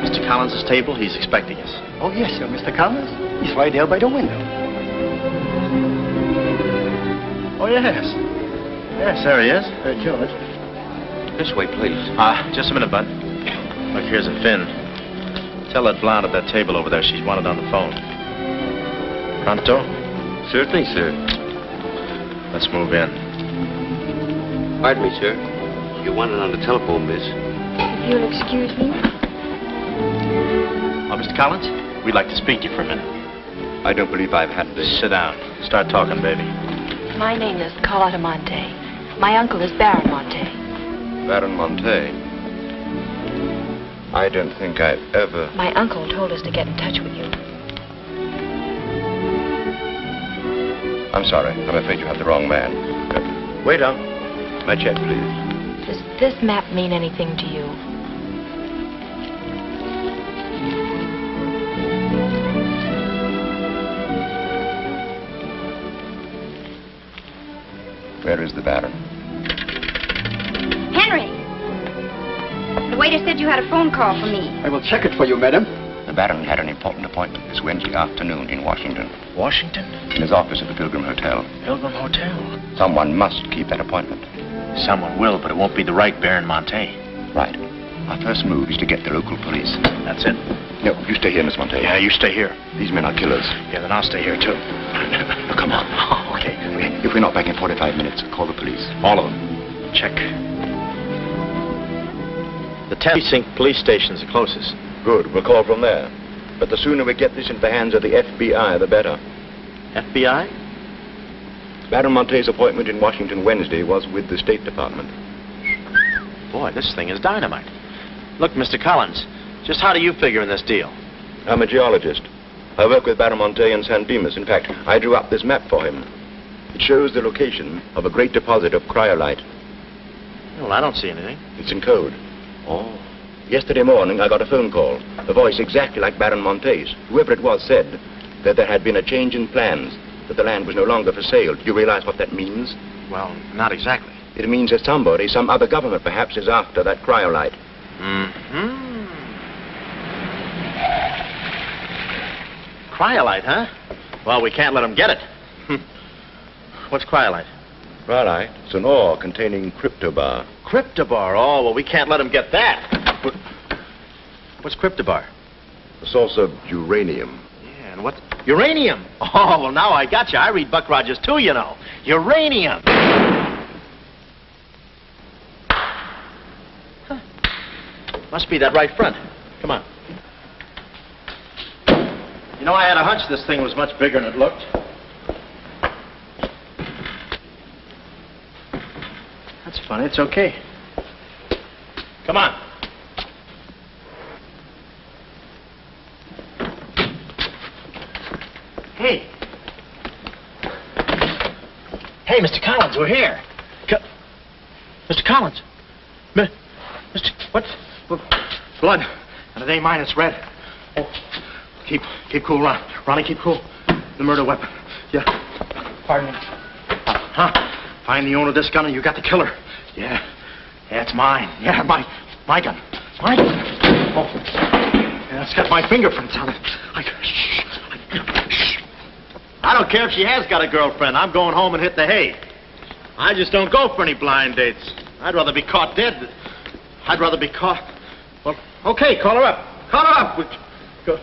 Mr. Collins' table, he's expecting us. Oh, yes, sir. Mr. Collins? He's right there by the window. Oh, yes. Yes, there he is. George. This way, please. Just a minute, bud. Look, here's a fin. Tell that blonde at that table over there she's wanted on the phone. Pronto? Certainly, sir. Let's move in. Pardon me, sir. You wanted on the telephone, miss. If you'll excuse me. Oh, Mr. Collins, we'd like to speak to you for a minute. I don't believe I've had this. Sit down. Start talking, baby. My name is Carlotta Monte. My uncle is Baron Monte. Baron Monte. I don't think I've ever... My uncle told us to get in touch with you. I'm sorry. I'm afraid you have the wrong man. Waiter, my check, please. Does this map mean anything to you? Where is the Baron? Henry! The waiter said you had a phone call for me. I will check it for you, madam. The Baron had an important appointment this Wednesday afternoon in Washington. Washington? In his office at the Pilgrim Hotel. Pilgrim Hotel? Someone must keep that appointment. Someone will, but it won't be the right Baron Monte. Right. Our first move is to get the local police. That's it. No, you stay here, Miss Monte. Yeah, you stay here. These men are killers. Yeah, then I'll stay here, too. Now, come on. Okay. If we're not back in 45 minutes, call the police. All of them. Check. The 10th Precinct police station's the closest. Good. We'll call from there. But the sooner we get this into the hands of the FBI, the better. FBI? Baron Monte's appointment in Washington Wednesday was with the State Department. Boy, this thing is dynamite. Look, Mr. Collins, just how do you figure in this deal? I'm a geologist. I work with Baron Monte in San Dimas. In fact, I drew up this map for him. It shows the location of a great deposit of cryolite. Well, I don't see anything. It's in code. Oh. Yesterday morning, I got a phone call. A voice exactly like Baron Monte's. Whoever it was said that there had been a change in plans, that the land was no longer for sale. Do you realize what that means? Well, not exactly. It means that somebody, some other government perhaps, is after that cryolite. Mm-hmm. Cryolite, huh? Well, we can't let them get it. What's cryolite? Cryolite? It's an ore containing cryptobar. Cryptobar? Oh, well, we can't let them get that. What's cryptobar? A source of uranium. Yeah, and what? Uranium? Oh, well, now I got you. I read Buck Rogers, too, you know. Uranium. Huh. Must be that right front. Come on. You know, I had a hunch this thing was much bigger than it looked. That's funny. It's okay. Come on. Hey. Hey, Mr. Collins, we're here. Mr. Collins. Mr. What? Blood. And it ain't mine, it's red. Oh, Keep cool, Ron. Ronnie, keep cool. The murder weapon. Yeah. Pardon me. Find the owner of this gun and you got the killer. Yeah. Yeah, it's mine. Yeah, my gun. My gun. Oh. Yeah, it's got my fingerprints on it. Shh. I don't care if she has got a girlfriend. I'm going home and hit the hay. I just don't go for any blind dates. I'd rather be caught dead. I'd rather be caught... Well, okay, call her up. Call her up. Go.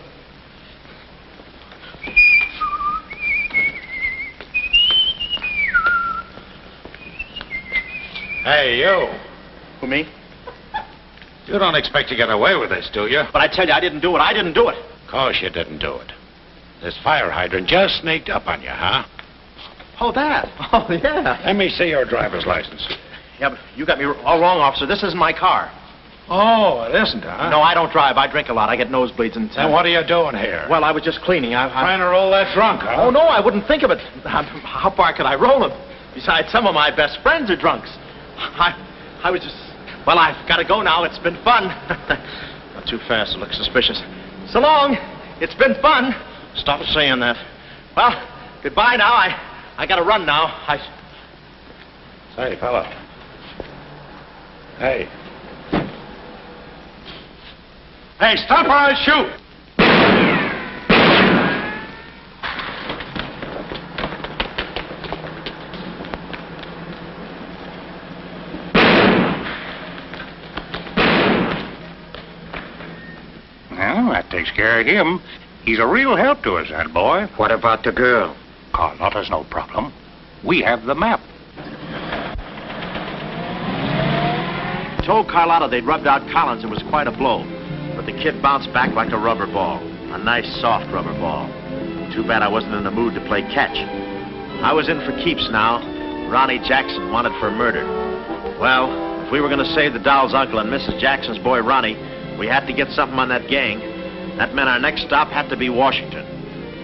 Hey, you. Who, me? You don't expect to get away with this, do you? But I tell you, I didn't do it. I didn't do it. Of course you didn't do it. This fire hydrant just sneaked up on you, huh? Oh, that. Oh, yeah. Let me see your driver's license. Yeah, but you got me all wrong, officer. This isn't my car. Oh, it isn't, huh? No, I don't drive. I drink a lot. I get nosebleeds and... Then what are you doing here? Well, I was just cleaning. Trying to roll that drunk, huh? Oh, no, I wouldn't think of it. How far could I roll them? Besides, some of my best friends are drunks. I was just... Well, I've got to go now. It's been fun. Not too fast. It looks suspicious. So long. It's been fun. Stop saying that. Well, goodbye now. I got to run now. Say, fella. Hey. Hey, stop or I'll shoot! Well, that takes care of him. He's a real help to us, that boy. What about the girl? Carlotta's no problem. We have the map. Told Carlotta they'd rubbed out Collins. It was quite a blow. But the kid bounced back like a rubber ball. A nice, soft rubber ball. Too bad I wasn't in the mood to play catch. I was in for keeps now. Ronnie Jackson wanted for murder. Well, if we were going to save the doll's uncle and Mrs. Jackson's boy Ronnie, we had to get something on that gang. That meant our next stop had to be Washington.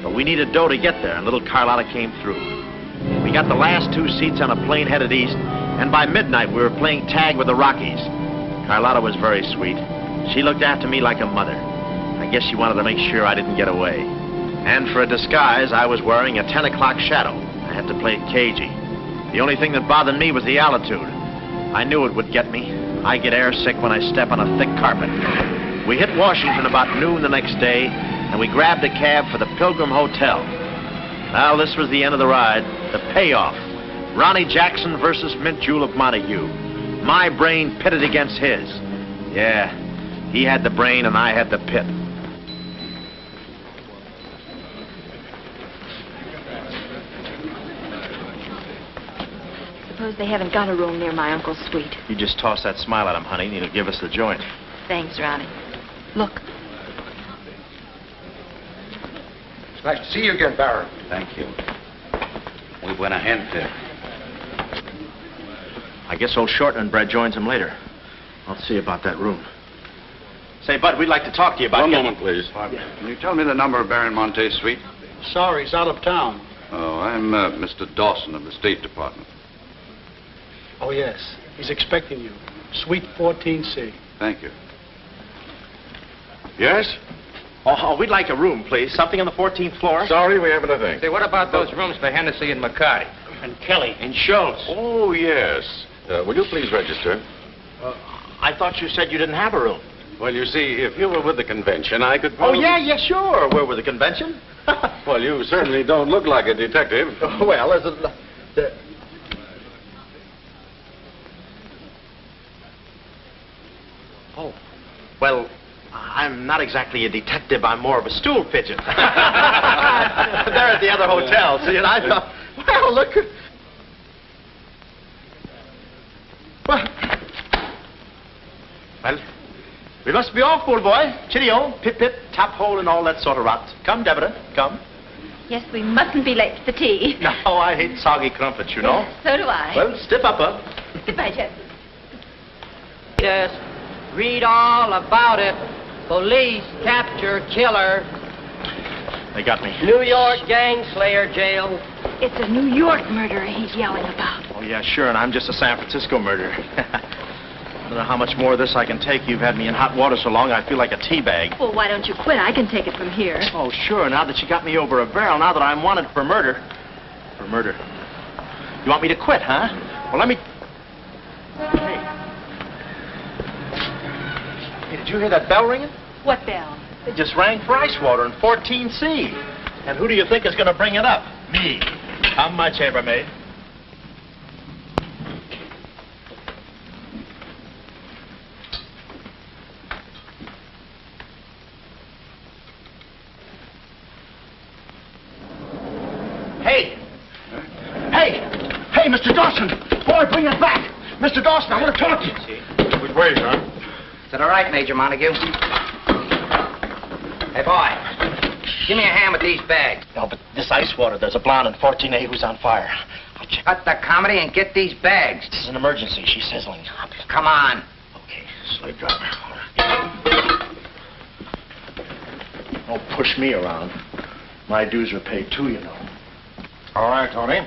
But we needed dough to get there, and little Carlotta came through. We got the last 2 seats on a plane headed east, and by midnight we were playing tag with the Rockies. Carlotta was very sweet. She looked after me like a mother. I guess she wanted to make sure I didn't get away. And for a disguise, I was wearing a 10 o'clock shadow. I had to play it cagey. The only thing that bothered me was the altitude. I knew it would get me. I get airsick when I step on a thick carpet. We hit Washington about noon the next day, and we grabbed a cab for the Pilgrim Hotel. Well, this was the end of the ride, the payoff. Ronnie Jackson versus Mint Jewel of Montague. My brain pitted against his. Yeah, he had the brain and I had the pit. Suppose they haven't got a room near my uncle's suite. You just toss that smile at him, honey, and he'll give us the joint. Thanks, Ronnie. Look. It's nice to see you again, Baron. Thank you. Muy buena gente. I guess old Shortland joins him later. I'll see about that room. Say, Bud, we'd like to talk to you about... One moment, please. Can you tell me the number of Baron Monte's suite? Sorry, he's out of town. Oh, I'm Mr. Dawson of the State Department. Oh, yes. He's expecting you. Suite 14C. Thank you. Yes? Oh, we'd like a room, please. Something on the 14th floor. Sorry, we haven't a thing. Say, what about those rooms for Hennessy and McCarty? And Kelly. And Schultz? Oh, yes. Will you please register? I thought you said you didn't have a room. Well, you see, if you were with the convention, I could Oh, probably... yeah, sure. We're with the convention. Well, you certainly don't look like a detective. Well, is it... Oh, well, I'm not exactly a detective. I'm more of a stool pigeon. They're at the other hotel, see, and I thought, well, look... Well, we must be off, old boy. Cheerio, pip-pip, tap hole, and all that sort of rot. Come, Deborah, come. Yes, we mustn't be late for tea. No, I hate soggy crumpets, you know. So do I. Well, stiff upper. Goodbye, Jeff. Yes, read all about it. Police capture killer. They got me. New York gang slayer jail. It's a New York murderer he's yelling about. Oh, yeah, sure, and I'm just a San Francisco murderer. don't know how much more of this I can take. You've had me in hot water so long, I feel like a tea bag. Well, why don't you quit? I can take it from here. Oh, sure, now that you got me over a barrel, now that I'm wanted for murder. For murder. You want me to quit, huh? Well, let me... Hey, did you hear that bell ringing? What bell? It just rang for ice water in 14C. And who do you think is going to bring it up? Me. I'm my chambermaid. Hey, Mr. Dawson! Boy, bring it back! Mr. Dawson, I want to talk to you. Which way, son? Is that all right, Major Montague? Hey, boy. Give me a hand with these bags. No, but this ice water, there's a blonde in 14A who's on fire. I'll check. Cut the comedy and get these bags. This is an emergency. She's sizzling. Come on. Okay, slave driver. Don't push me around. My dues are paid too, you know. All right, Tony.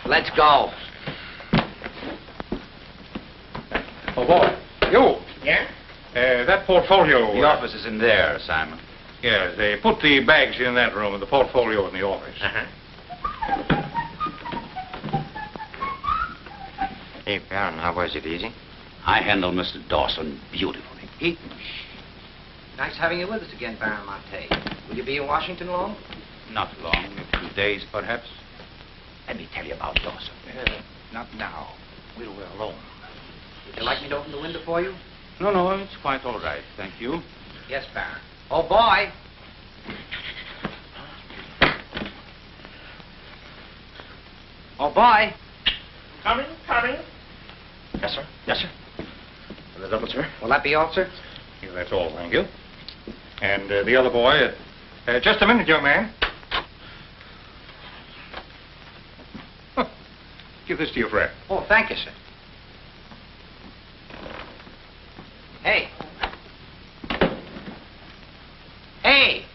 Let's go. Oh, boy. You. Yeah? That portfolio... The office is in there, Simon. Yes, they put the bags in that room and the portfolio in the office. Hey, Baron, how was it? Easy? I handled Mr. Dawson beautifully. Nice having you with us again, Baron Monte. Will you be in Washington long? Not long, a few days, perhaps. Let me tell you about Dawson. Not now. We're alone. Would you like me to open the window for you? No, it's quite all right, thank you. Yes, Baron. Oh, boy. Oh, boy. Coming. Yes, sir. Yes, sir. The double, sir. Will that be all, sir? Yeah, that's all, thank you. And the other boy, just a minute, young man. Give this to your friend. Oh, thank you, sir. Hey. Hey!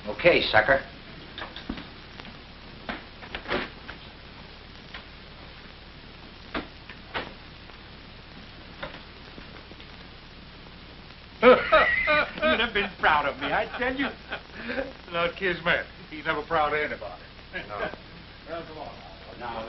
Okay, sucker. You'd have been proud of me, I tell you. Not Kismet. He's never proud of anybody. No. Well, come on now.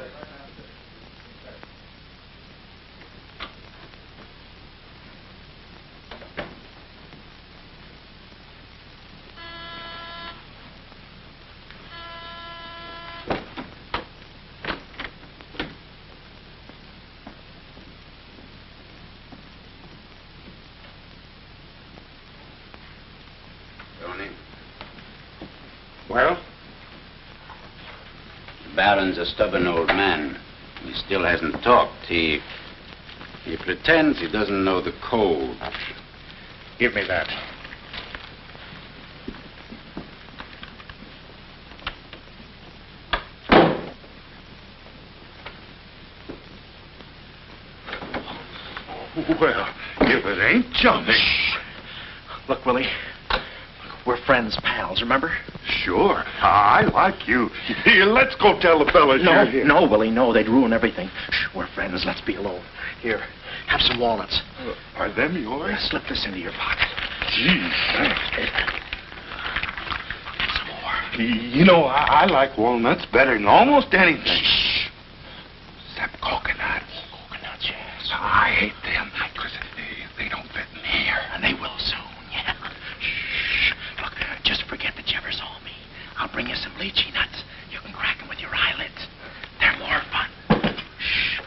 Well? The Baron's a stubborn old man. He still hasn't talked. He pretends he doesn't know the code. Give me that. Well, if it ain't Johnny. Look, Willie. We're friends, pals, remember? Sure. I like you. Here, let's go tell the fellas you're here. No, Willie, no. They'd ruin everything. Shh, we're friends. Let's be alone. Here, have some walnuts. Are them yours? Slip this into your pocket. Gee, thanks. Some more. You know, I like walnuts better than almost anything. Shh. Except coconuts. Coconuts, yes. I hate them because they don't fit in here. And they will soon, yeah. Shh. Look, just forget that you ever saw me. I'll bring you some lychee nuts. You can crack them with your eyelids. They're more fun. Shh.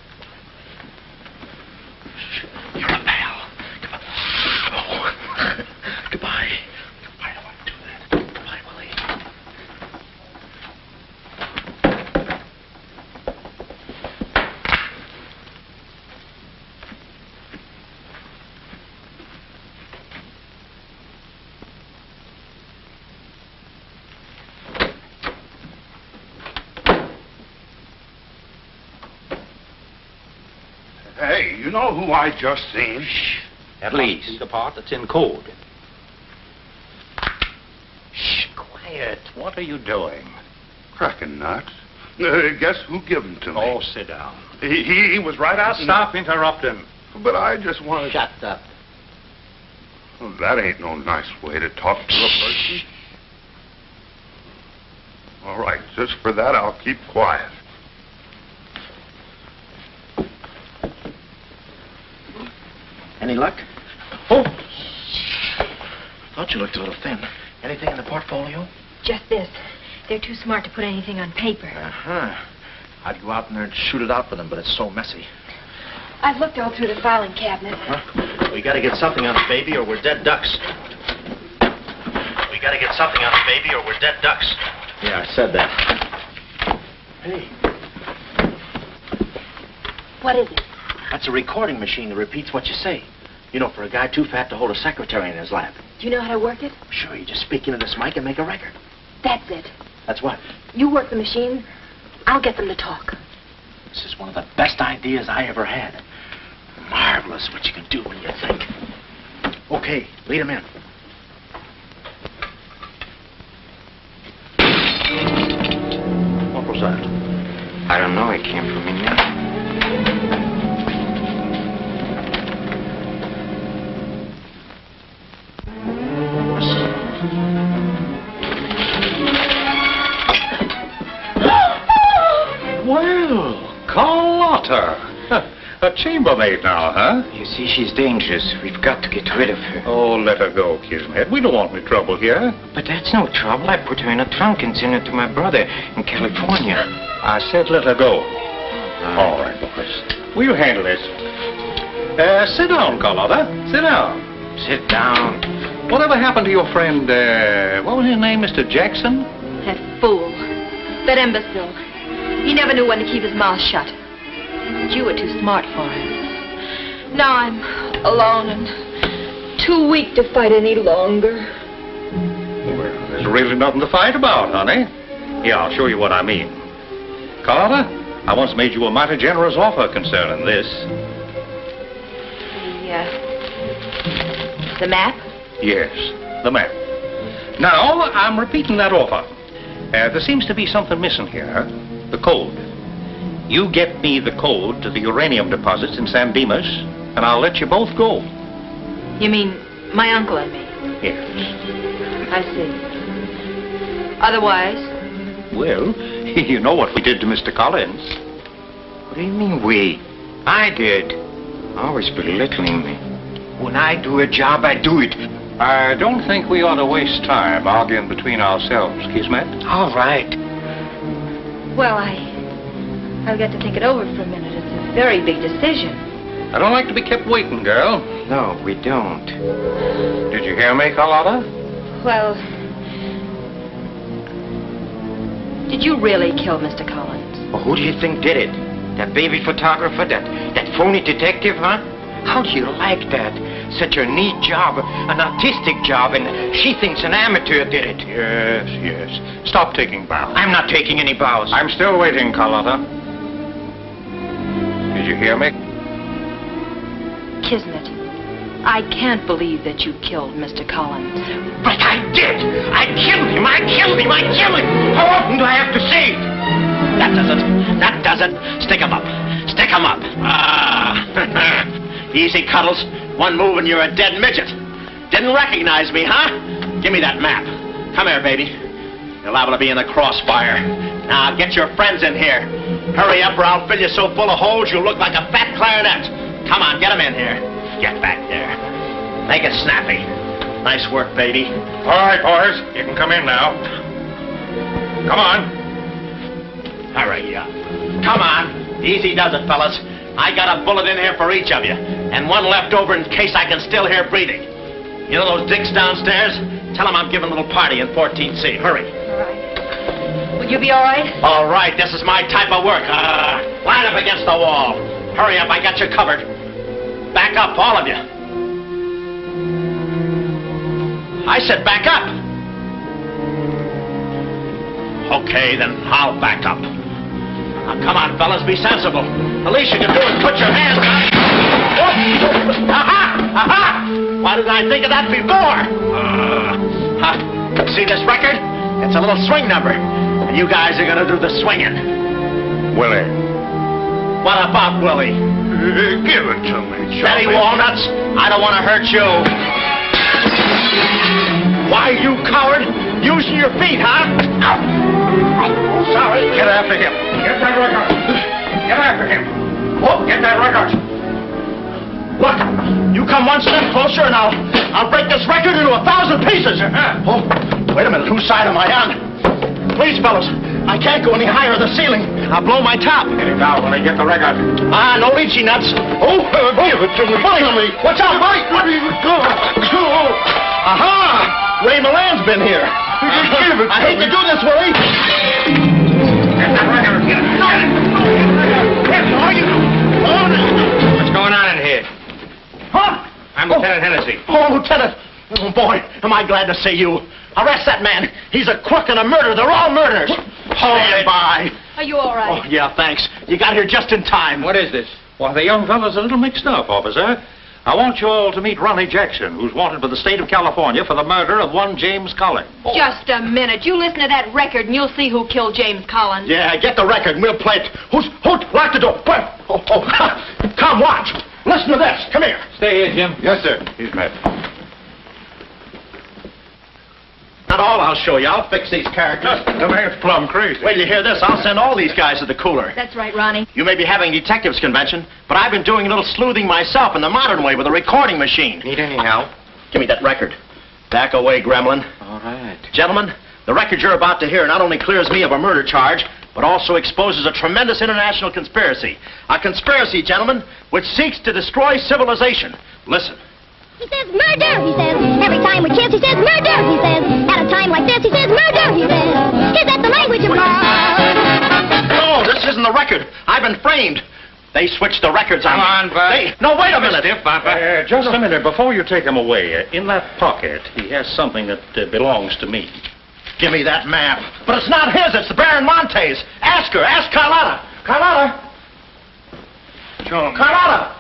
Shh. You're a pal. Come on. Oh. Goodbye. I don't want to do that. Goodbye, Willie. Hey, you know who I just seen? Shh. Please. The part that's in code. Shh, quiet. What are you doing? Cracking nuts. Guess who gave them to me? Oh, sit down. He was right out. Stop interrupting. But I just wanted... Shut up. Well, that ain't no nice way to talk to a person. All right, just for that, I'll keep quiet. Any luck? Oh! Thought you looked a little thin. Anything in the portfolio? Just this. They're too smart to put anything on paper. Uh-huh. I'd go out in there and shoot it out for them, but it's so messy. I've looked all through the filing cabinet. Huh? We gotta get something on it, baby, or we're dead ducks. We gotta get something on it, baby, or we're dead ducks. Yeah, I said that. Hey. What is it? That's a recording machine that repeats what you say. You know, for a guy too fat to hold a secretary in his lap. Do you know how to work it? Sure, you just speak into this mic and make a record. That's it. That's what? You work the machine, I'll get them to talk. This is one of the best ideas I ever had. Marvelous what you can do when you think. Okay, lead him in. What was that? I don't know. It came from in there. Well, Carlotta. A chambermaid now, huh? You see, she's dangerous. We've got to get rid of her. Oh, let her go, Kismet. We don't want any trouble here. But that's no trouble. I put her in a trunk and sent her to my brother in California. I said let her go. All right, boys. We'll handle this. Sit down, Carlotta. Sit down. Sit down. Whatever happened to your friend, what was his name, Mr. Jackson? That fool. That imbecile. He never knew when to keep his mouth shut. You were too smart for him. Now I'm alone and too weak to fight any longer. Well, there's really nothing to fight about, honey. Here, I'll show you what I mean. Carlotta, I once made you a mighty generous offer concerning this. The map? Yes, the map. Now, I'm repeating that offer. There seems to be something missing here. The code. You get me the code to the uranium deposits in San Dimas, and I'll let you both go. You mean my uncle and me? Yes. I see. Otherwise? Well, you know what we did to Mr. Collins. What do you mean, we? I did. Always belittling me. When I do a job, I do it. I don't think we ought to waste time arguing between ourselves, Kismet. All right. Well, I'll get to think it over for a minute. It's a very big decision. I don't like to be kept waiting, girl. No, we don't. Did you hear me, Carlotta? Well, did you really kill Mr. Collins? Well, who do you think did it? That baby photographer? That phony detective, huh? How do you like that? Such a neat job, an artistic job, and she thinks an amateur did it. Yes. Stop taking bows. I'm not taking any bows. I'm still waiting, Carlotta. Did you hear me? Kismet, I can't believe that you killed Mr. Collins. But I did! I killed him! I killed him! I killed him! How often do I have to say it? That does it. Stick 'em up. Stick 'em up. Easy, Cuddles. One move and you're a dead midget. Didn't recognize me, huh? Give me that map. Come here, baby. You're liable to be in the crossfire. Now, get your friends in here. Hurry up or I'll fill you so full of holes you'll look like a fat clarinet. Come on, get them in here. Get back there. Make it snappy. Nice work, baby. All right, boys. You can come in now. Come on. Hurry up. Come on. Easy does it, fellas. I got a bullet in here for each of you, and one left over in case I can still hear breathing. You know those dicks downstairs? Tell them I'm giving a little party in 14C. Hurry. All right. Will you be all right? All right, this is my type of work. Line up against the wall. Hurry up, I got you covered. Back up, all of you. I said back up. Okay, then I'll back up. Now, come on, fellas, be sensible. The least you can do is put your hands up. Aha! Aha! Why didn't I think of that before? See this record? It's a little swing number. And you guys are going to do the swinging. Willie. What about Willie? Give it to me, Steady, Walnuts. I don't want to hurt you. Why, you coward? Using your feet, huh? Sorry. Get after him. Get that record. Get after him. Oh, get that record. Look, you come one step closer and I'll break this record into 1,000 pieces. Oh, wait a minute. Whose side am I on? Please, fellas, I can't go any higher than the ceiling. I'll blow my top. Get it down when I get the record. Ah, no leechy nuts. Give it to me. Buddy, watch out, buddy. Aha! Ray Milan's been here. Give it to I hate to do this, Willie. Get that record. Get it. What's going on in here? Huh? I'm Lieutenant Hennessy. Oh, Lieutenant. Oh, boy, am I glad to see you. Arrest that man. He's a crook and a murderer. They're all murderers. Stand by. Are you all right? Oh, yeah, thanks. You got here just in time. What is this? Well, the young fellow's a little mixed up, officer. I want you all to meet Ronnie Jackson, who's wanted by the state of California for the murder of one James Collins. Just a minute. You listen to that record and you'll see who killed James Collins. Yeah, get the record and we'll play it. Who? Lock the door. Come, watch. Listen to this. Come here. Stay here, Jim. Yes, sir. He's met. Not all I'll show you. I'll fix these characters. The man's plumb crazy. Wait till you hear this. I'll send all these guys to the cooler. That's right, Ronnie. You may be having a detectives convention, but I've been doing a little sleuthing myself in the modern way with a recording machine. Need any help? Give me that record. Back away, gremlin. All right. Gentlemen, the record you're about to hear not only clears me of a murder charge, but also exposes a tremendous international conspiracy. A conspiracy, gentlemen, which seeks to destroy civilization. Listen. He says murder, he says. Every time we kiss, he says murder, he says. At a time like this, he says murder, he says. Is that the language of love? No, this isn't the record. I've been framed. They switched the records on me. Come on, Bud. No, wait a minute. Just a minute. Before you take him away, in that pocket, he has something that belongs to me. Give me that map. But it's not his. It's the Baron Monte's. Ask her. Ask Carlotta. Carlotta. Show him. Carlotta.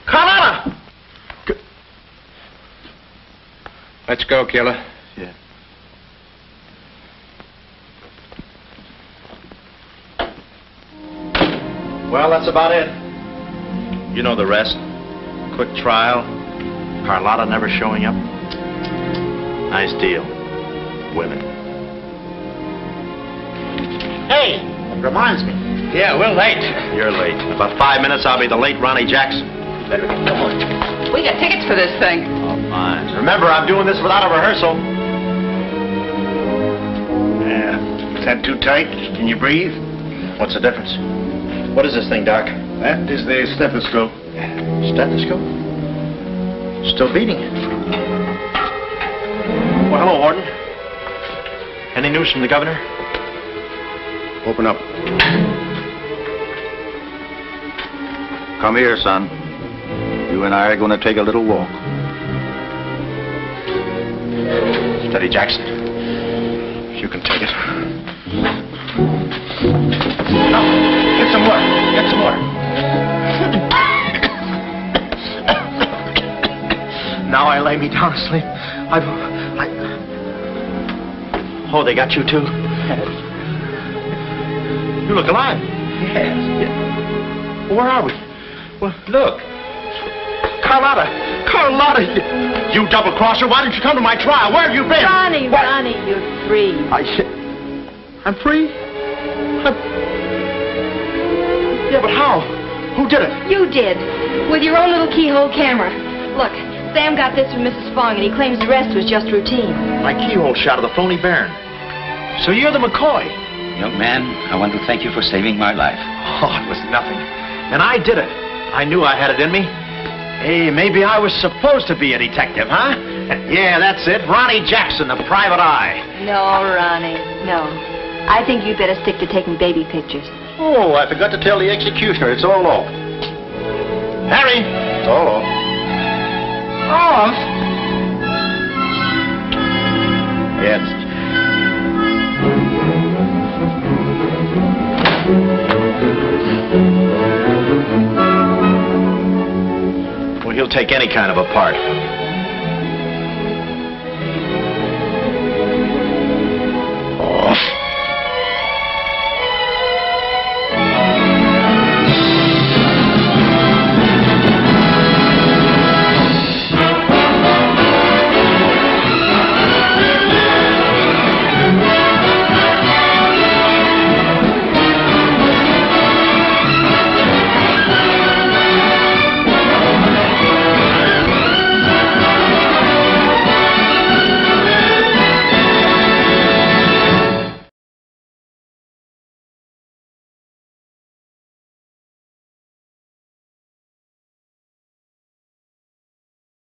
Carlotta. Let's go, killer. Yeah. Well, that's about it. You know the rest. Quick trial. Carlotta never showing up. Nice deal. Women. Hey, reminds me. Yeah, we're late. You're late. In about 5 minutes, I'll be the late Ronnie Jackson. Better get going. We got tickets for this thing. Oh, fine. Remember, I'm doing this without a rehearsal. Yeah. Is that too tight? Can you breathe? What's the difference? What is this thing, Doc? That is the stethoscope. Stethoscope? Still beating. Well, hello, Warden. Any news from the governor? Open up. Come here, son. You and I are going to take a little walk. Steady, Jackson. You can take it. No, get some water. Get some water. Now I lay me down to sleep. Oh, they got you too? Yes. You look alive. Yes. Where are we? Well, look. Carlotta. Carlotta, you double-crosser. Why didn't you come to my trial? Where have you been? Ronnie, what? Ronnie, you're free. I'm free? Yeah, but how? Who did it? You did. With your own little keyhole camera. Look, Sam got this from Mrs. Fong, and he claims the rest was just routine. My keyhole shot of the phony Baron. So you're the McCoy. Young man, I want to thank you for saving my life. Oh, it was nothing. And I did it. I knew I had it in me. Hey, maybe I was supposed to be a detective, huh? Yeah, that's it. Ronnie Jackson, the private eye. No, Ronnie, no. I think you'd better stick to taking baby pictures. Oh, I forgot to tell the executioner. It's all off. Harry! It's all off. Off? Yes. Well, he'll take any kind of a part.